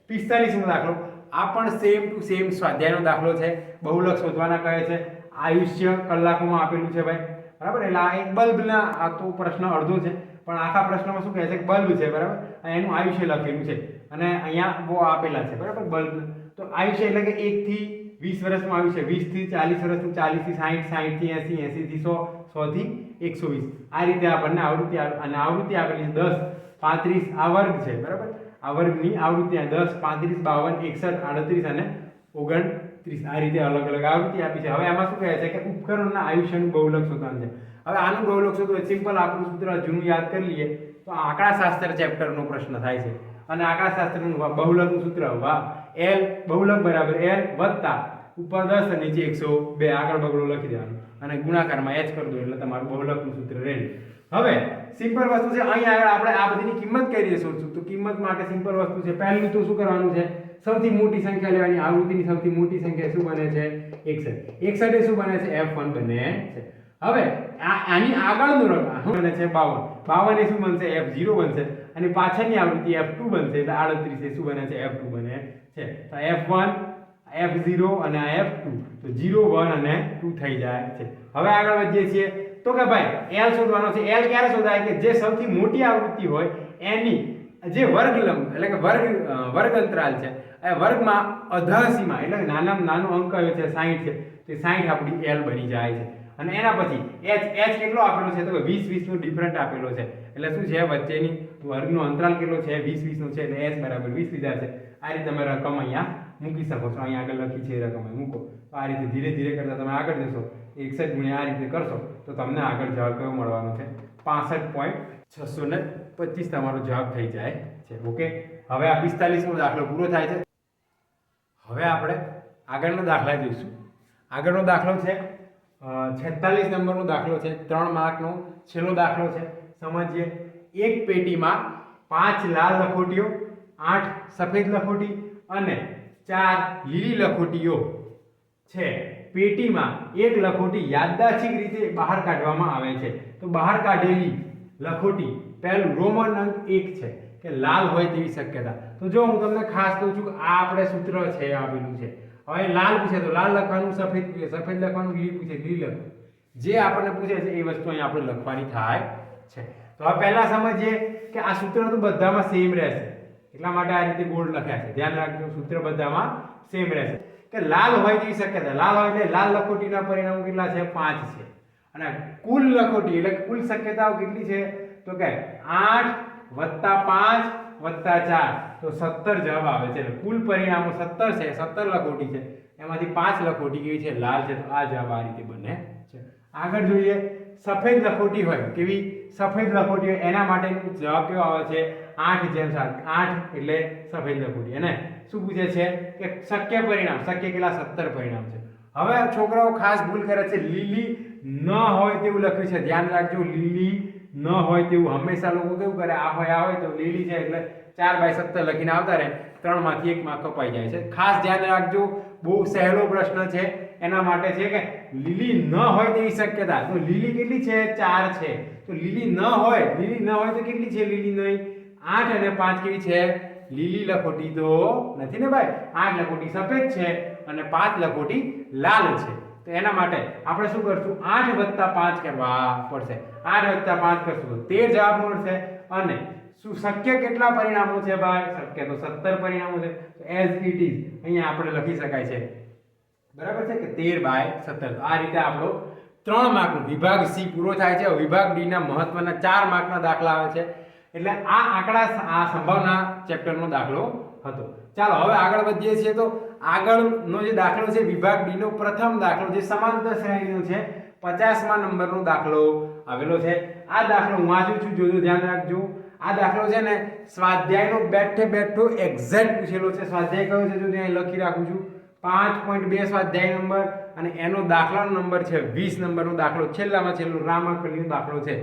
45મો દાખલો. આ પણ સેમ ટુ સેમ સ્વાધ્યાયનો દાખલો છે. બહુલક શોધવાના કહે છે. આયુષ્ય કલાકોમાં આપેલું છે ભાઈ. બરાબર. એટલે આ એક બલ્બના આ તો પ્રશ્ન અડધો છે પણ આખા પ્રશ્નમાં શું કહે છે કે બલ્બ છે. બરાબર. એનું આયુષ્ય લખેલું છે અને અહીંયા બહુ આપેલા છે. બરાબર. બલ્બ તો આયુષ્ય એટલે કે 1 થી 20 વર્ષનું આયુષ્ય, 20 થી 40 વર્ષનું, 40 થી 60, 60 થી 80, 80 થી 100, 100 થી 120. આ રીતે આપણને આવૃત્તિ આપેલી છે 10, 35 આ વર્ગ છે. બરાબર. આ વર્ગની આવૃત્તિ 10, 35, 52, 61, 38 અને 29 આ રીતે અલગ અલગ આવૃત્તિ આપી છે. હવે આમાં શું કહે છે કે ઉપકરણના આયુષ્યનું બહુલક શોધવાનું છે. હવે આનું બહુલક શોધવું સિમ્પલ આપણું સૂત્ર જૂનું યાદ કરી લઈએ તો આંકડાશાસ્ત્ર ચેપ્ટરનો પ્રશ્ન થાય છે અને આંકડાશાસ્ત્રનું બહુલકનું સૂત્ર L બહુલક બરાબર L વત્તા ઉપર 10 અને નીચે 102 આગળ બગડો લખી દેવાનું અને ગુણાકારમાં h કરી દો એટલે તમારું બહુલકનું સૂત્ર રેડી. હવે સિમ્પલ વસ્તુ છે. અહીં આગળ આપણે આ બધીની કિંમત કઈ રીતે શોધશું? તો કિંમત માટે સિમ્પલ વસ્તુ છે. પહેલું તો શું કરવાનું છે? સૌથી મોટી સંખ્યા લેવાની. આવૃત્તિની સૌથી મોટી સંખ્યા શું બને છે? 61. 61 એ શું બને છે? f1 બને છે. હવે આની આગળનું શું બને છે? 52. 52 એ શું બનશે? f0 બનશે અને પાછળની આવૃત્તિ f2 બનશે એટલે 38 એ શું બને છે? f2 બને છે. તો f1 f0 અને આ f2 તો 0 1 અને 2 થઈ જાય છે. હવે આગળ વધીએ છીએ તો કે ભાઈ L શોધવાનો છે. L ક્યારે શોધાય કે જે સૌથી મોટી આવૃત્તિ હોય એની જે વર્ગલંબ એટલે કે વર્ગ અંતરાલ છે એ વર્ગમાં અધઃ સીમા એટલે નાનામાં નાનો અંક કયો છે? 60 છે. તો 60 આપણી L બની જાય છે. અને એના પછી h કેટલો આપેલો છે તો કે 20 નો ડિફરન્ટ આપેલો છે એટલે શું છે વચ્ચેની વર્ગનો અંતરાલ કેટલો છે 20 નો છે એટલે h બરાબર 20 લીધા છે આ રીતે તમે રકમ અહીંયા મૂકી શકો છો અહીંયા આગળ લખી છે એ રકમ મૂકો તો આ રીતે ધીરે ધીરે કરતા તમે આગળ જશો 61 ગુણ્યા આ રીતે કરશો તો તમને આગળ જવાબ કયો મળવાનો છે 65.625 તમારો જવાબ થઈ જાય છે ઓકે હવે આ 45 નો દાખલો પૂરો થાય છે હવે આપણે આગળનો દાખલા જોઈશું આગળનો દાખલો છે 46 નંબરનો દાખલો છે 3 માર્કનો છેલ્લો દાખલો છે સમજીએ એક પેટીમાં 5 લાલ લખોટીઓ 8 સફેદ લખોટી અને 4 લીલી લખોટીઓ છે પેટીમાં એક લખોટી યાદદાસ્તિક રીતે બહાર કાઢવામાં આવે છે તો બહાર કાઢેલી લખોટી પહેલું રોમન અંક 1 છે કે લાલ હોય તેવી શક્યતા તો જો હું તમને ખાસ કહું છું કે આ આપણે સૂત્ર છે આપેલું છે હવે લાલ પૂછે તો લાલ લખવાનું સફેદ પૂછે સફેદ લખવાનું લીલી પૂછે લીલી લખવાનું જે આપણને પૂછે છે એ વસ્તુ અહીં આપણે લખવાની થાય છે તો હવે પહેલા સમજીએ કે આ સૂત્ર તો બધામાં સેમ રહેશે એટલા માટે આ રીતે બોર્ડ લખ્યા છે ધ્યાન રાખજો સૂત્ર બધામાં સેમ રહેશે કે લાલ હોય તેવી શક્યતા લાલ હોય એટલે લાલ લખોટીના પરિણામો કેટલા છે 5 છે અને કુલ લખોટી એટલે કુલ શક્યતાઓ કેટલી છે તો કે 8 + 5 + 4 તો 17 જવાબ આવે છે એટલે કુલ પરિણામો 17 છે 17 લખોટી છે એમાંથી 5 લખોટી કેવી છે લાલ છે તો આ જવાબ આ રીતે બને છે આગળ જોઈએ સફેદ લખોટી હોય કેવી સફેદ લખોટી હોય એના માટેનો જવાબ કેવો આવે છે 8:7 8 એટલે સફેદ લખોટી અને શું પૂછે છે કે શક્ય પરિણામ શક્ય કેટલા 17 પરિણામ છે હવે છોકરાઓ ખાસ ભૂલ કરે છે લીલી ન હોય તેવું લખ્યું છે ધ્યાન રાખજો લીલી ન હોય તેવું હંમેશા લોકો કેવું કરે આ હોય તો લીલી છે એટલે 4/17 લખીને આવતા રહે 3 માંથી 1 માર્ક કપાઈ જાય છે ખાસ ધ્યાન રાખજો બહુ સહેલો પ્રશ્ન છે એના માટે છે કે લીલી ન હોય તેવી શક્યતા તો લીલી કેટલી છે 4 છે તો લીલી ન હોય તો કેટલી છે લીલી નહીં 8 અને 5 કેવી છે લીલી લખોટી તો નથી ને ભાઈ 8 લખોટી સફેદ છે અને 5 લખોટી લાલ છે તો એના માટે આપણે શું કરશું 8 + 5 કરવા પડશે 8 + 5 કરશું તો 13 જવાબ મળશે અને શું શક્ય કેટલા પરિણામો છે ભાઈ શક્ય તો 17 પરિણામો છે તો એઝ ઇટ ઇઝ અહીંયા આપણે લખી શકાય છે બરાબર છે કે 13/17 તો આ રીતે આપણો 3 માર્કનો વિભાગ સી પૂરો થાય છે વિભાગ ડી ના મહત્વના 4 માર્કના દાખલા આવે છે એટલે આ આંકડા આ સંભાવના ચેપ્ટરનો દાખલો હતો ચાલો હવે આગળ વધીએ છીએ તો આગળનો જે દાખલો છે વિભાગ ડી નો પ્રથમ દાખલો જે સમાંતર શ્રેણીનો છે 50મા નંબરનો દાખલો આવેલો છે આ દાખલો હું વાંચું છું જોજો ધ્યાન રાખજો આ દાખલો છે ને સ્વાધ્યાયનો બેઠો એક્ઝેક્ટ પૂછેલો છે સ્વાધ્યાય કયો છે જો ત્યાં લખી રાખું છું 5.2 સ્વાધ્યાય નંબર અને એનો દાખલાનો નંબર છે 20 નંબરનો દાખલો છેલ્લામાં છેલ્લો રામાકલીનો દાખલો છે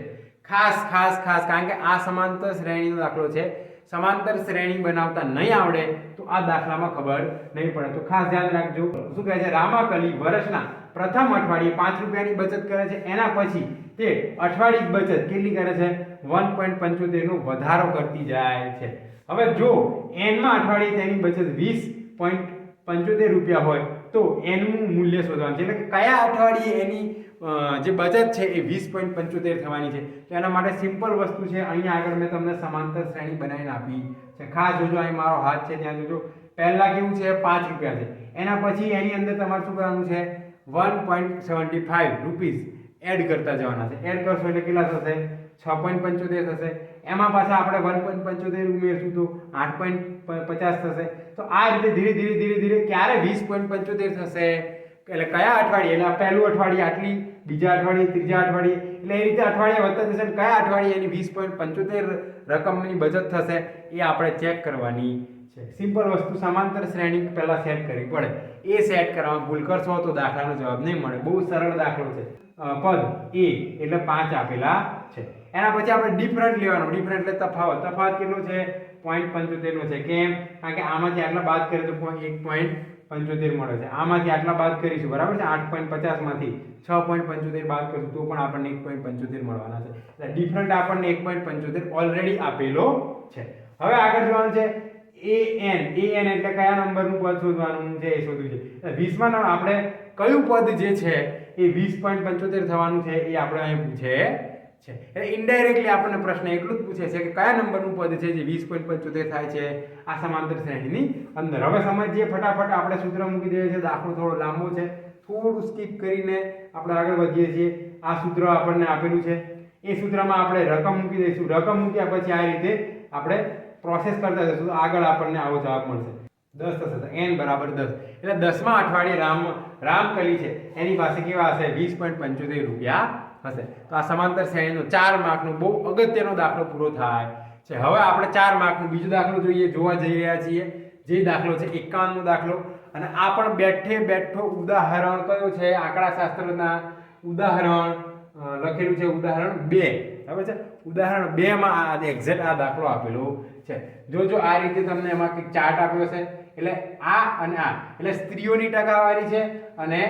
ખાસ કારણ કે આ સમાંતર શ્રેણીનો દાખલો છે સમાંતર શ્રેણી બનાવતા નહીં આવડે તો આ દાખલામાં ખબર નહીં પડે તો ખાસ ધ્યાન રાખજો શું કહે છે રામાકલી વર્ષના પ્રથમ અઠવાડિયે 5 રૂપિયાની બચત કરે છે એના પછી તે અઠવાડિક બચત કેટલી કરે છે 1.75 નો વધારો કરતી જાય છે હવે જો n માં અઠવાડિયે તેની બચત 20.75 રૂપિયા હોય તો n નું મૂલ્ય શોધવાનું છે એટલે કે કયા અઠવાડિયે એની જે બચત છે એ 20.75 થવાની છે તો એના માટે સિમ્પલ વસ્તુ છે અહીંયા આગળ મેં તમને સમાંતર શ્રેણી બનાવીને આપી છે ખાસ જોજો અહીં મારો હાથ છે ત્યાં જોજો પહેલા કેવું છે 5 રૂપિયા છે એના પછી એની અંદર તમારે શું કરવાનું છે 1.75 રૂપીસ એડ કરતા જવાના છે એડ કરશો એટલે કેટલા થશે 6.75 થશે એમાં પાછા આપણે 1.75 ઉમેરશું તો 8.50 થશે તો આ રીતે ધીરે ક્યારે 20.75 થશે એટલે કયા અઠવાડિયે એટલે પહેલું અઠવાડિયે આટલી બીજા અઠવાડિયે ત્રીજા અઠવાડિયે એટલે એ રીતે અઠવાડિયે વધતા જશે કયા અઠવાડિયે એની 20.75 રકમની બચત થશે એ આપણે ચેક કરવાની છે સિમ્પલ વસ્તુ સમાંતર શ્રેણી પહેલા સેટ કરવી પડે એ સેટ કરવામાં ભૂલ કરશો તો દાખલાનો જવાબ નહીં મળે બહુ સરળ દાખલો છે પદ એ એટલે 5 આપેલા છે એના પછી આપણે ડિફરન્ટ લેવાનો ડિફરન્ટ એટલે તફાવત કેટલો છે 0.75 નો છે કેમ કારણ કે આમાંથી આટલા બાદ કરીએ તો 1.75 મળે છે આમાંથી આટલા બાદ કરીશું બરાબર છે 8.50 માંથી 6.75 બાદ કરીશું તો પણ આપણને 1.75 મળવાના છે એટલે ડિફરન્ટ આપણને 1.75 ઓલરેડી આપેલો છે હવે આગળ જોવાનું છે an એટલે કયા નંબરનું પદ શોધવાનું છે એ શોધવું છે 20 માં આપણે કયું પદ જે છે એ 20.75 થવાનું છે એ આપણે અહીં પૂછે છે એટલે ઇનડાયરેક્ટલી આપણને પ્રશ્ન એટલું જ પૂછે છે કે કયા નંબરનું પદ છે જે 20.75 થાય છે આ સમાંતર શ્રેણીની અંદર હવે સમજીએ ફટાફટ આપણે સૂત્ર મૂકી દઈએ છે દાખલો થોડો લાંબો છે થોડું સ્કીપ કરીને આપણે આગળ વધીએ છીએ. આ સૂત્ર આપણને આપેલું છે, એ સૂત્રમાં આપણે રકમ મૂકી દઈશું. રકમ મૂક્યા પછી આ રીતે આપણે પ્રોસેસ કરતા જઈશું તો આગળ આપણને આવો જવાબ મળશે. 10 થશે તો n બરાબર 10. એટલે 10મા અઠવાડિયે રામકલી છે એની પાસે કેવા હશે 20.75 રૂપિયા હશે. તો આ સમાંતર શ્રેણીનો 4 માર્કનો બહુ અગત્યનો દાખલો પૂરો થાય છે. હવે આપણે 4 માર્કનો બીજો દાખલો જોવા જઈ રહ્યા છીએ. જે દાખલો છે 51મો દાખલો. અને આ પણ બેઠો ઉદાહરણ કયો છે આંકડાશાસ્ત્રના ઉદાહરણ લખેલું છે ઉદાહરણ 2. બરાબર છે. ઉદાહરણ 2 માં આ એક્ઝેક્ટ આ દાખલો આપેલો છે. જો આ રીતે તમને એમાં કંઈક ચાર્ટ આપ્યો છે. એટલે આ અને આ એટલે સ્ત્રીઓની ટકાવારી છે અને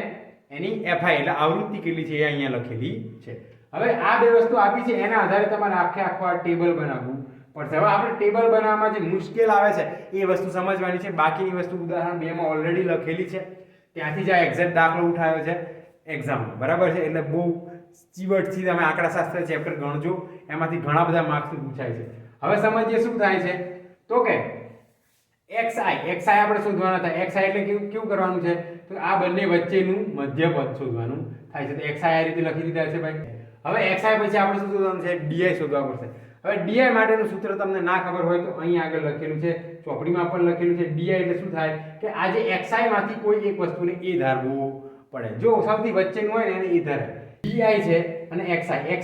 એની એફઆઈ એટલે આવૃત્તિ કેટલી છે એ અહીંયા લખેલી છે. હવે આ બે વસ્તુ આપી છે એના આધારે તમારે આખો આ ટેબલ બનાવવું પડશે. હવે આપણે ટેબલ બનાવવામાં જે મુશ્કેલ આવે છે એ વસ્તુ સમજવાની છે. બાકીની વસ્તુ ઉદાહરણ 2 માં ઓલરેડી લખેલી છે. ત્યાંથી જ આ એક્ઝેક્ટ દાખલો ઉઠાવ્યો છે એક્ઝામમાં. બરાબર છે. એટલે બહુ ચીવટથી તમે આંકડાશાસ્ત્ર ચેપ્ટર ગણજો, એમાંથી ઘણા બધા માર્ક્સ પૂછાય છે. હવે સમજીએ શું થાય છે તો કે xi આપણે શોધવાના થાય. xi એટલે કેવું કરવાનું છે તો આ બંને વચ્ચેનું મધ્યપદ શોધવાનું થાય છે. તો xi આ રીતે લખી દીધા છે ભાઈ. હવે xi પછી આપણે શું શોધવાનું છે di શોધવા પડશે. હવે di માટેનું સૂત્ર તમને ના ખબર હોય તો અહીં આગળ લખેલું છે, ચોપડીમાં પણ લખેલું છે. di એટલે શું થાય કે આ જે xi માંથી કોઈ એક વસ્તુને a ધારવું પડે. જો સૌથી વચ્ચેનું હોય ને એને a ધારે. di છે અને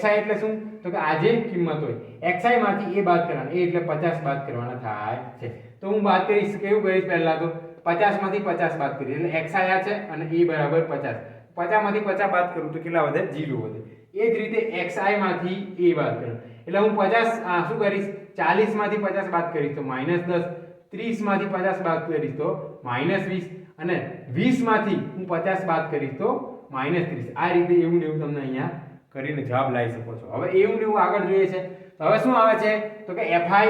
xi એટલે શું તો કે આ જે કિંમત હોય xi માંથી a બાદ કરવાના. a એટલે 50 બાદ કરવાના થાય છે. તો હું બાદ કરીશ, કેવું કરીશ પહેલા તો 50 માંથી 50 બાદ કરીશ એટલે xi આ છે અને a બરાબર 50. 50 માંથી 50 બાદ કરું તો કેટલા વધે 0 વધે. એ જ રીતે xi માંથી a બાદ કરું એટલે હું 50 શું કરીશ 40 માંથી 50 બાદ કરીશ તો -10, 30 માંથી 50 બાદ કરીશ તો -20 અને 20 માંથી હું 50 બાદ કરીશ તો -30. આ રીતે એવું ને એવું તમને અહીંયા કરીને જવાબ લાવી શકો છો. હવે એવું ને એવું આગળ જોઈએ છે તો હવે શું આવે છે તો કે fi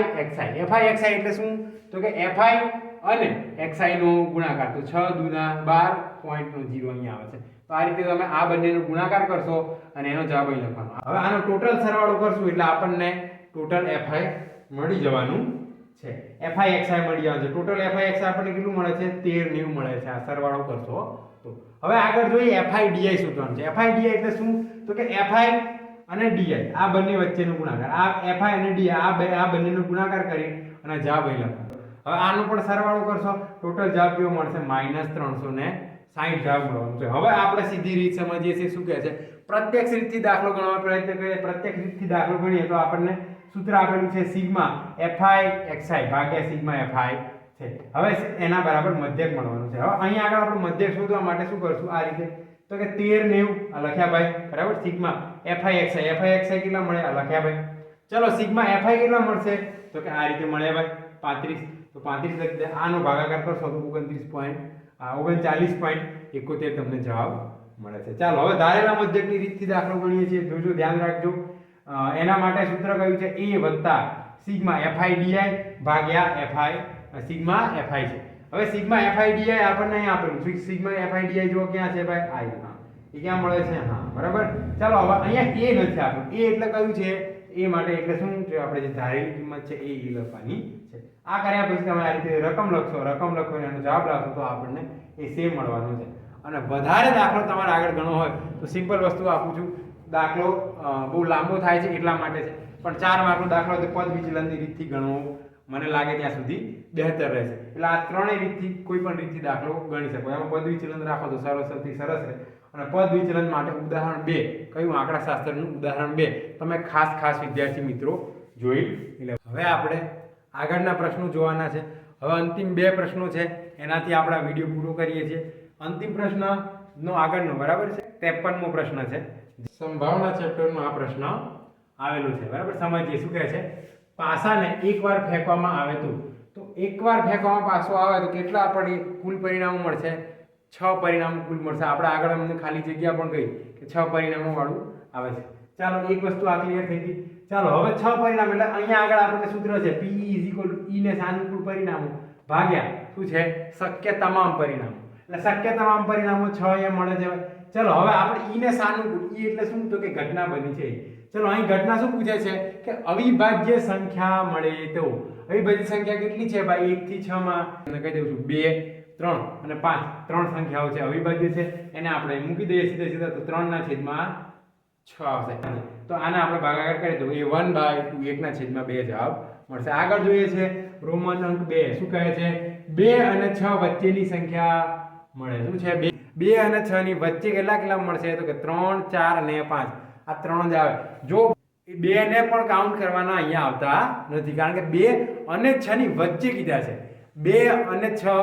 xi એટલે શું તો કે fi અને xi નો ગુણાકાર તો 6 દુના 12 પોઈન્ટનો 0 અહીંયા આવે છે. તો આ રીતે તમે આ બંનેનો ગુણાકાર કરશો અને એનો જવાબ અહીં લખવાનો. હવે આનો ટોટલ સરવાળો કરશું એટલે આપણને ટોટલ fi મળી જવાનું છે. fi xi મળી જવાનું છે. ટોટલ fi xi આપણને કેટલું મળે છે 1390 મળે છે. આ સરવાળો કરશો તો. હવે આગળ જોઈએ fi di શોધવાનું છે. fi di એટલે શું તો કે fi અને di આ બંને વચ્ચેનો ગુણાકાર. આ fi અને di આ બંનેનો ગુણાકાર કરી અને જવાબ અહીં લખવાનો. હવે આનો પણ સરવાળો કરશો ટોટલ જવાબ કેવો મળશે -360 જવાબ મળવાનો છે. હવે આપણે સીધી રીત સમજીએ છીએ શું કહે છે પ્રત્યક્ષ રીતથી દાખલો ગણવાનો પ્રયત્ન કરીએ. પ્રત્યક્ષ રીતથી દાખલો ગણીએ તો આપણને સૂત્ર આપેલું છે સિગ્મા fi xi ભાગ્યા સિગ્મા fi છે. હવે એના બરાબર મધ્યક મળવાનું છે. હવે અહીંયા આગળ આપણે મધ્યક શોધવા માટે શું કરશું આ રીતે તો કે 1390 આ લખ્યા ભાઈ. બરાબર. સિગ્મા fi xi કેટલા મળે આ લખ્યા ભાઈ. ચલો સિગ્મા fi કેટલા મળશે તો કે આ રીતે મળ્યા ભાઈ 35. તો 35 લખી દે. આનો ભાગાકાર કરશો તો 39.71 તમને જવાબ મળે છે. ચાલો હવે ધારેલા મધ્યકની રીતથી દાખલો ગણીએ છીએ. જોજો ધ્યાન રાખજો. એના માટે સૂત્ર કયું છે a સિગ્મા fi di ભાગ્યા fi સિગ્મા fi છે. હવે સિગ્મા fi di આપણને અહીં આપેલું સિગ્મા fi di જો ક્યાં છે ભાઈ આ એ ક્યાં મળે છે હા બરાબર. ચાલો હવે અહીંયા a નથી આપ્યું. a એટલે કયું છે એ માટે એટલે શું કે આપણે જે ધારેલી કિંમત છે એ લખવાની છે. આ કર્યા પછી તમે આ રીતે રકમ લખશો અને એનો જવાબ લાવશો તો આપણને એ સેમ મળવાનો છે. અને વધારે દાખલો તમારે આગળ ગણવો હોય તો સિમ્પલ વસ્તુ આપું છું. દાખલો બહુ લાંબો થાય છે એટલા માટે છે. પણ 4 માર્કનો દાખલો તો પદ વિચલનની રીતથી ગણવો મને લાગે ત્યાં સુધી બહેતર રહેશે. એટલે આ ત્રણેય રીતથી કોઈ પણ રીતથી દાખલો ગણી શકો. એમાં પદ વિચલન રાખો તો સૌથી સરસ રહે. અને પદ વિચલન માટે ઉદાહરણ 2 કયું આંકડાશાસ્ત્રનું ઉદાહરણ 2 તમે ખાસ વિદ્યાર્થી મિત્રો જોઈ લે. હવે આપણે આગળના પ્રશ્નો જોવાના છે. હવે અંતિમ 2 પ્રશ્નો છે એનાથી આપણે આ વિડીયો પૂરો કરીએ છીએ. અંતિમ પ્રશ્નનો આગળનો બરાબર છે 53મો પ્રશ્ન છે. સંભાવના ચેપ્ટરનો આ પ્રશ્ન આવેલો છે. બરાબર. સમજીએ શું કહે છે પાસાને એકવાર ફેંકવામાં આવે તો એકવાર ફેંકવામાં પાસો આવે તો કેટલા આપણને કુલ પરિણામો મળશે 6 પરિણામો કુલ મળશે. આપણે આગળ અમને ખાલી જગ્યા પણ કહી કે 6 પરિણામો વાળું આવે છે. ચાલો એક વસ્તુ આ ક્લિયર થઈ ગઈ. ચાલો હવે 6 પરિણામ એટલે અહીંયા આગળ આપણને સૂત્ર છે P = E ને સાનુકૂળ પરિણામો ભાગ્યા શું છે શક્ય તમામ પરિણામો. એટલે શક્ય તમામ પરિણામો 6 અહીંયા મળે છે. ચલો હવે આપણે E ને સાનુકૂળ E એટલે શું તો કે ઘટના બની છે ચલો અહીં ઘટના શું પૂછે છે કે અવિભાજ્ય સંખ્યા મળે તો અવિભાજ્ય સંખ્યા કેટલી છે ભાઈ 1 થી 6 માં તમને કહી દઉં છું 2 3 અને 5 ત્રણ સંખ્યાઓ છે અવિભાજ્ય છે એને આપણે મૂકી દઈએ સીધા તો 3 ના છેદમાં 6 આવશે તો આને આપણે ભાગાકાર કરીએ તો એ 1/2 1 ના છેદમાં 2 જવાબ મળશે આગળ જોઈએ છે રોમન અંક 2 શું કહે છે 2 અને 6 વચ્ચેની સંખ્યા મળે શું છે 2 અને 6 ની વચ્ચે કેટલા મળશે તો કે 3 4 અને 5 આ ત્રણ જ આવે જો 2 ને પણ કાઉન્ટ કરવાના અહીંયા આવતા નથી કારણ કે 2 અને 6 ની વચ્ચે કીધા છે 2 અને 6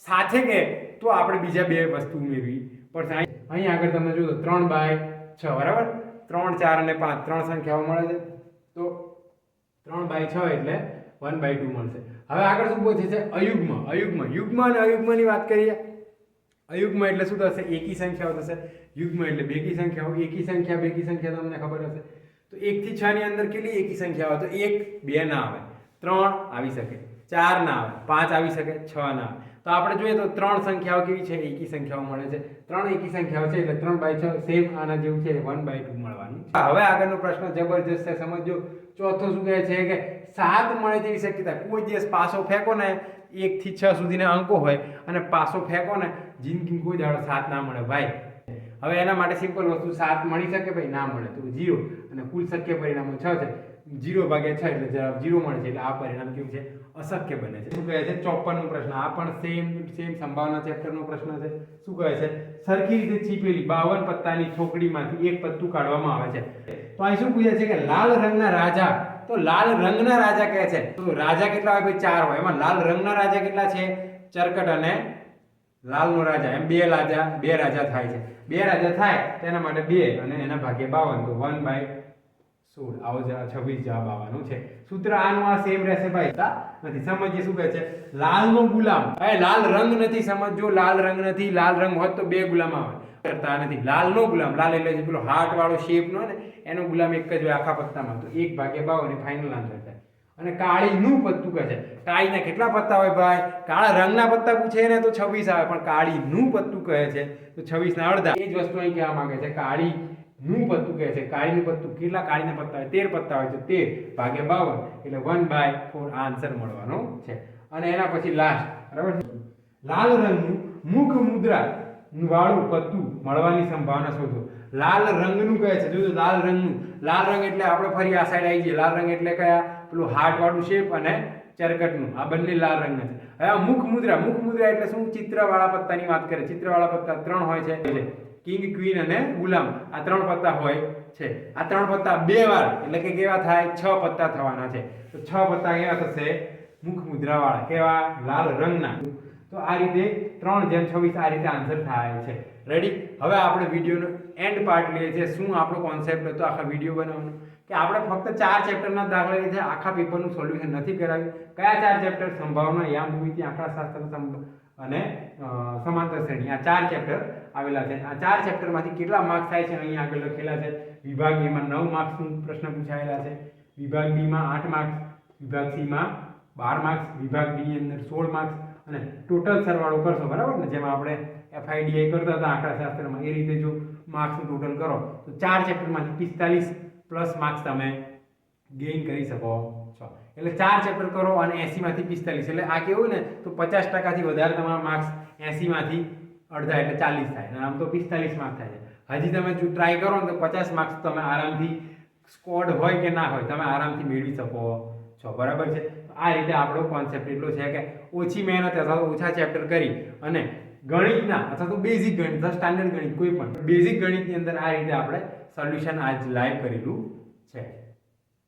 સાથે કે તો આપણે બીજા બે વસ્તુ ઉમેરવી પડશે અહીં આગળ તમે જુઓ 3/6 બરાબર 3 4 અને 5 ત્રણ સંખ્યાઓ મળે છે તો 3/6 એટલે 1/2 મળશે હવે આગળ શું પૂછે છે યુગ્મ અને અયુગ્મની વાત કરીએ અયુગ્મ એટલે શું થશે એકી સંખ્યાઓ થશે યુગ્મ એટલે બેકી સંખ્યાઓ એકી સંખ્યા બેકી સંખ્યા તમને ખબર હશે તો 1 થી 6 ની અંદર કેટલી એકી સંખ્યાઓ તો 1 2 ના આવે 3 આવી શકે 4 ના આવે 5 આવી શકે 6 ના આવે તો આપણે જોઈએ તો ત્રણ સંખ્યાઓ કેવી છે એકી સંખ્યાઓ મળે છે ત્રણ એકી સંખ્યાઓ છે એટલે 3/6 સેમ આના જેવું છે 1/2 મળવાનું હવે આગળનો પ્રશ્ન જબરજસ્ત છે સમજો ચોથો શું કહે છે કે 7 મળે તેવી શક્યતા કોઈ દિવસ પાસો ફેંકો ને 1 થી 6 સુધીના અંકો હોય અને પાસો ફેંકો ને જિંદગી કોઈ દાડો 7 ના મળે ભાઈ હવે એના માટે સિમ્પલ વસ્તુ 7 મળી શકે ભાઈ ના મળે તો 0 અને કુલ શક્ય પરિણામો 6 છે 0/6 એટલે જવાબ 0 મળે છે એટલે આ પરિણામ કેવું છે અશક્ય બને છે શું કહે છે 54 નો પ્રશ્ન આ પણ સેમ સંભાવના ચેપ્ટર નો પ્રશ્ન છે શું કહે છે સરખી રીતે ચીપેલી 52 પત્તાની છોકડીમાંથી એક પત્તું કાઢવામાં આવે છે તો અહીં શું પૂછે છે કે લાલ રંગના રાજા તો લાલ રંગના રાજા કહે છે તો રાજા કેટલા હોય ભાઈ 4 હોય એમાં લાલ રંગના રાજા કેટલા છે ચરકટ અને લાલનો રાજા એમ બે રાજા થાય છે બે રાજા થાય તેના માટે 2 અને એના ભાગે 52 તો 1/16 આવો 26 જવાબ આવવાનો છે સૂત્ર આનું આ સેમ રહેશે ભાઈ નથી સમજીએ શું કહે છે લાલનો ગુલામ એ લાલ રંગ નથી સમજો લાલ રંગ નથી લાલ રંગ હોત તો બે ગુલામ આવે કરતા નથી લાલનો ગુલામ લાલ એટલે પેલો હાર્ટ વાળો શેપ નો ને એનો ગુલામ એક જ હોય આખા પત્તામાં તો 1/52 એ ફાઇનલ આન્સર થાય અને કાળીનું પત્તું કહે છે કાળીના કેટલા પત્તા હોય ભાઈ કાળા રંગના પત્તા પૂછે ને તો 26 આવે પણ કાળીનું પત્તું કહે છે તો 26 ના અડધા એ જ વસ્તુ અહીં કહેવા માંગે છે કાળીનું પત્તું કહે છે કાળીનું પત્તું કેટલા કાળીના પત્તા હોય 13 પત્તા હોય તો 13/52 એટલે 1/4 આન્સર મળવાનો છે અને એના પછી લાસ્ટ બરાબર લાલ રંગનું મુખ મુદ્રા વાળું પત્તું મળવાની સંભાવના શોધો લાલ રંગનું કહે છે જો લાલ રંગનું લાલ રંગ એટલે આપણે ફરી આ સાઈડ આવી જઈએ લાલ રંગ એટલે કયા પેલું હાર્ટ વાળું શેપ અને ચરકટનું આ બંને લાલ રંગના છે હવે મુખ મુદ્રા એટલે શું ચિત્રવાળા પત્તાની વાત કરે ચિત્રવાળા પત્તા ત્રણ હોય છે કિંગ ક્વીન અને ગુલામ આ ત્રણ પત્તા હોય છે આ ત્રણ પત્તા બે વાર એટલે કે કેવા થાય 6 પત્તા થવાના છે તો 6 પત્તા કેવા થશે મુખ મુદ્રા વાળા કેવા લાલ રંગના તો આ રીતે 3/26 આ રીતે આન્સર થાય છે રેડી હવે આપણે વિડિયોનો એન્ડ પાર્ટ લઈએ છીએ શું આપણો કોન્સેપ્ટ હતો આખા વિડિયો બનાવવાનો કે આપણે ફક્ત 4 ચેપ્ટરના દાખલા લીધે આખા પેપરનું સોલ્યુશન નથી કરાવ્યું કયા 4 ચેપ્ટર સંભાવના યામ ભૂમિતિ આંકડાશાસ્ત્ર અને સમાંતર શ્રેણી આ 4 ચેપ્ટર આવેલા છે આ 4 ચેપ્ટરમાંથી કેટલા માર્ક્સ થાય છે અહીં આગળ લખેલા છે વિભાગ A માં 9 માર્ક્સનું પ્રશ્ન પૂછાયેલા છે વિભાગ B માં 8 માર્ક્સ વિભાગ C માં 12 માર્ક્સ વિભાગ D ની અંદર 16 માર્ક્સ અને ટોટલ સરવાળો કરશો બરાબર ને જેમાં આપણે FIDI કરતા હતા આંકડાશાસ્ત્રમાં એ રીતે જો માર્ક્સનું ટોટલ કરો તો 4 ચેપ્ટરમાંથી 45 પ્લસ માર્ક્સ તમે ગેઇન કરી શકો છો એટલે 4 ચેપ્ટર કરો અને 80 માંથી 45 એટલે આ કેવું ને તો 50% થી વધારે તમારા માર્ક્સ 80 માંથી અડધા એટલે 40 થાય અને આમ તો 45 માર્ક્સ થાય છે હજી તમે જો ટ્રાય કરો ને તો 50 માર્ક્સ તમે આરામથી સ્કોર્ડ હોય કે ના હોય તમે આરામથી મેળવી શકો છો બરાબર છે આ રીતે આપણો કોન્સેપ્ટ એટલો છે કે ઓછી મહેનત અથવા ઓછા ચેપ્ટર કરી અને ગણિતના અથવા તો બેઝિક ગણિત અથવા સ્ટાન્ડર્ડ ગણિત કોઈ પણ બેઝિક ગણિતની અંદર આ રીતે આપણે સોલ્યુશન આજ લાઈવ કરેલું છે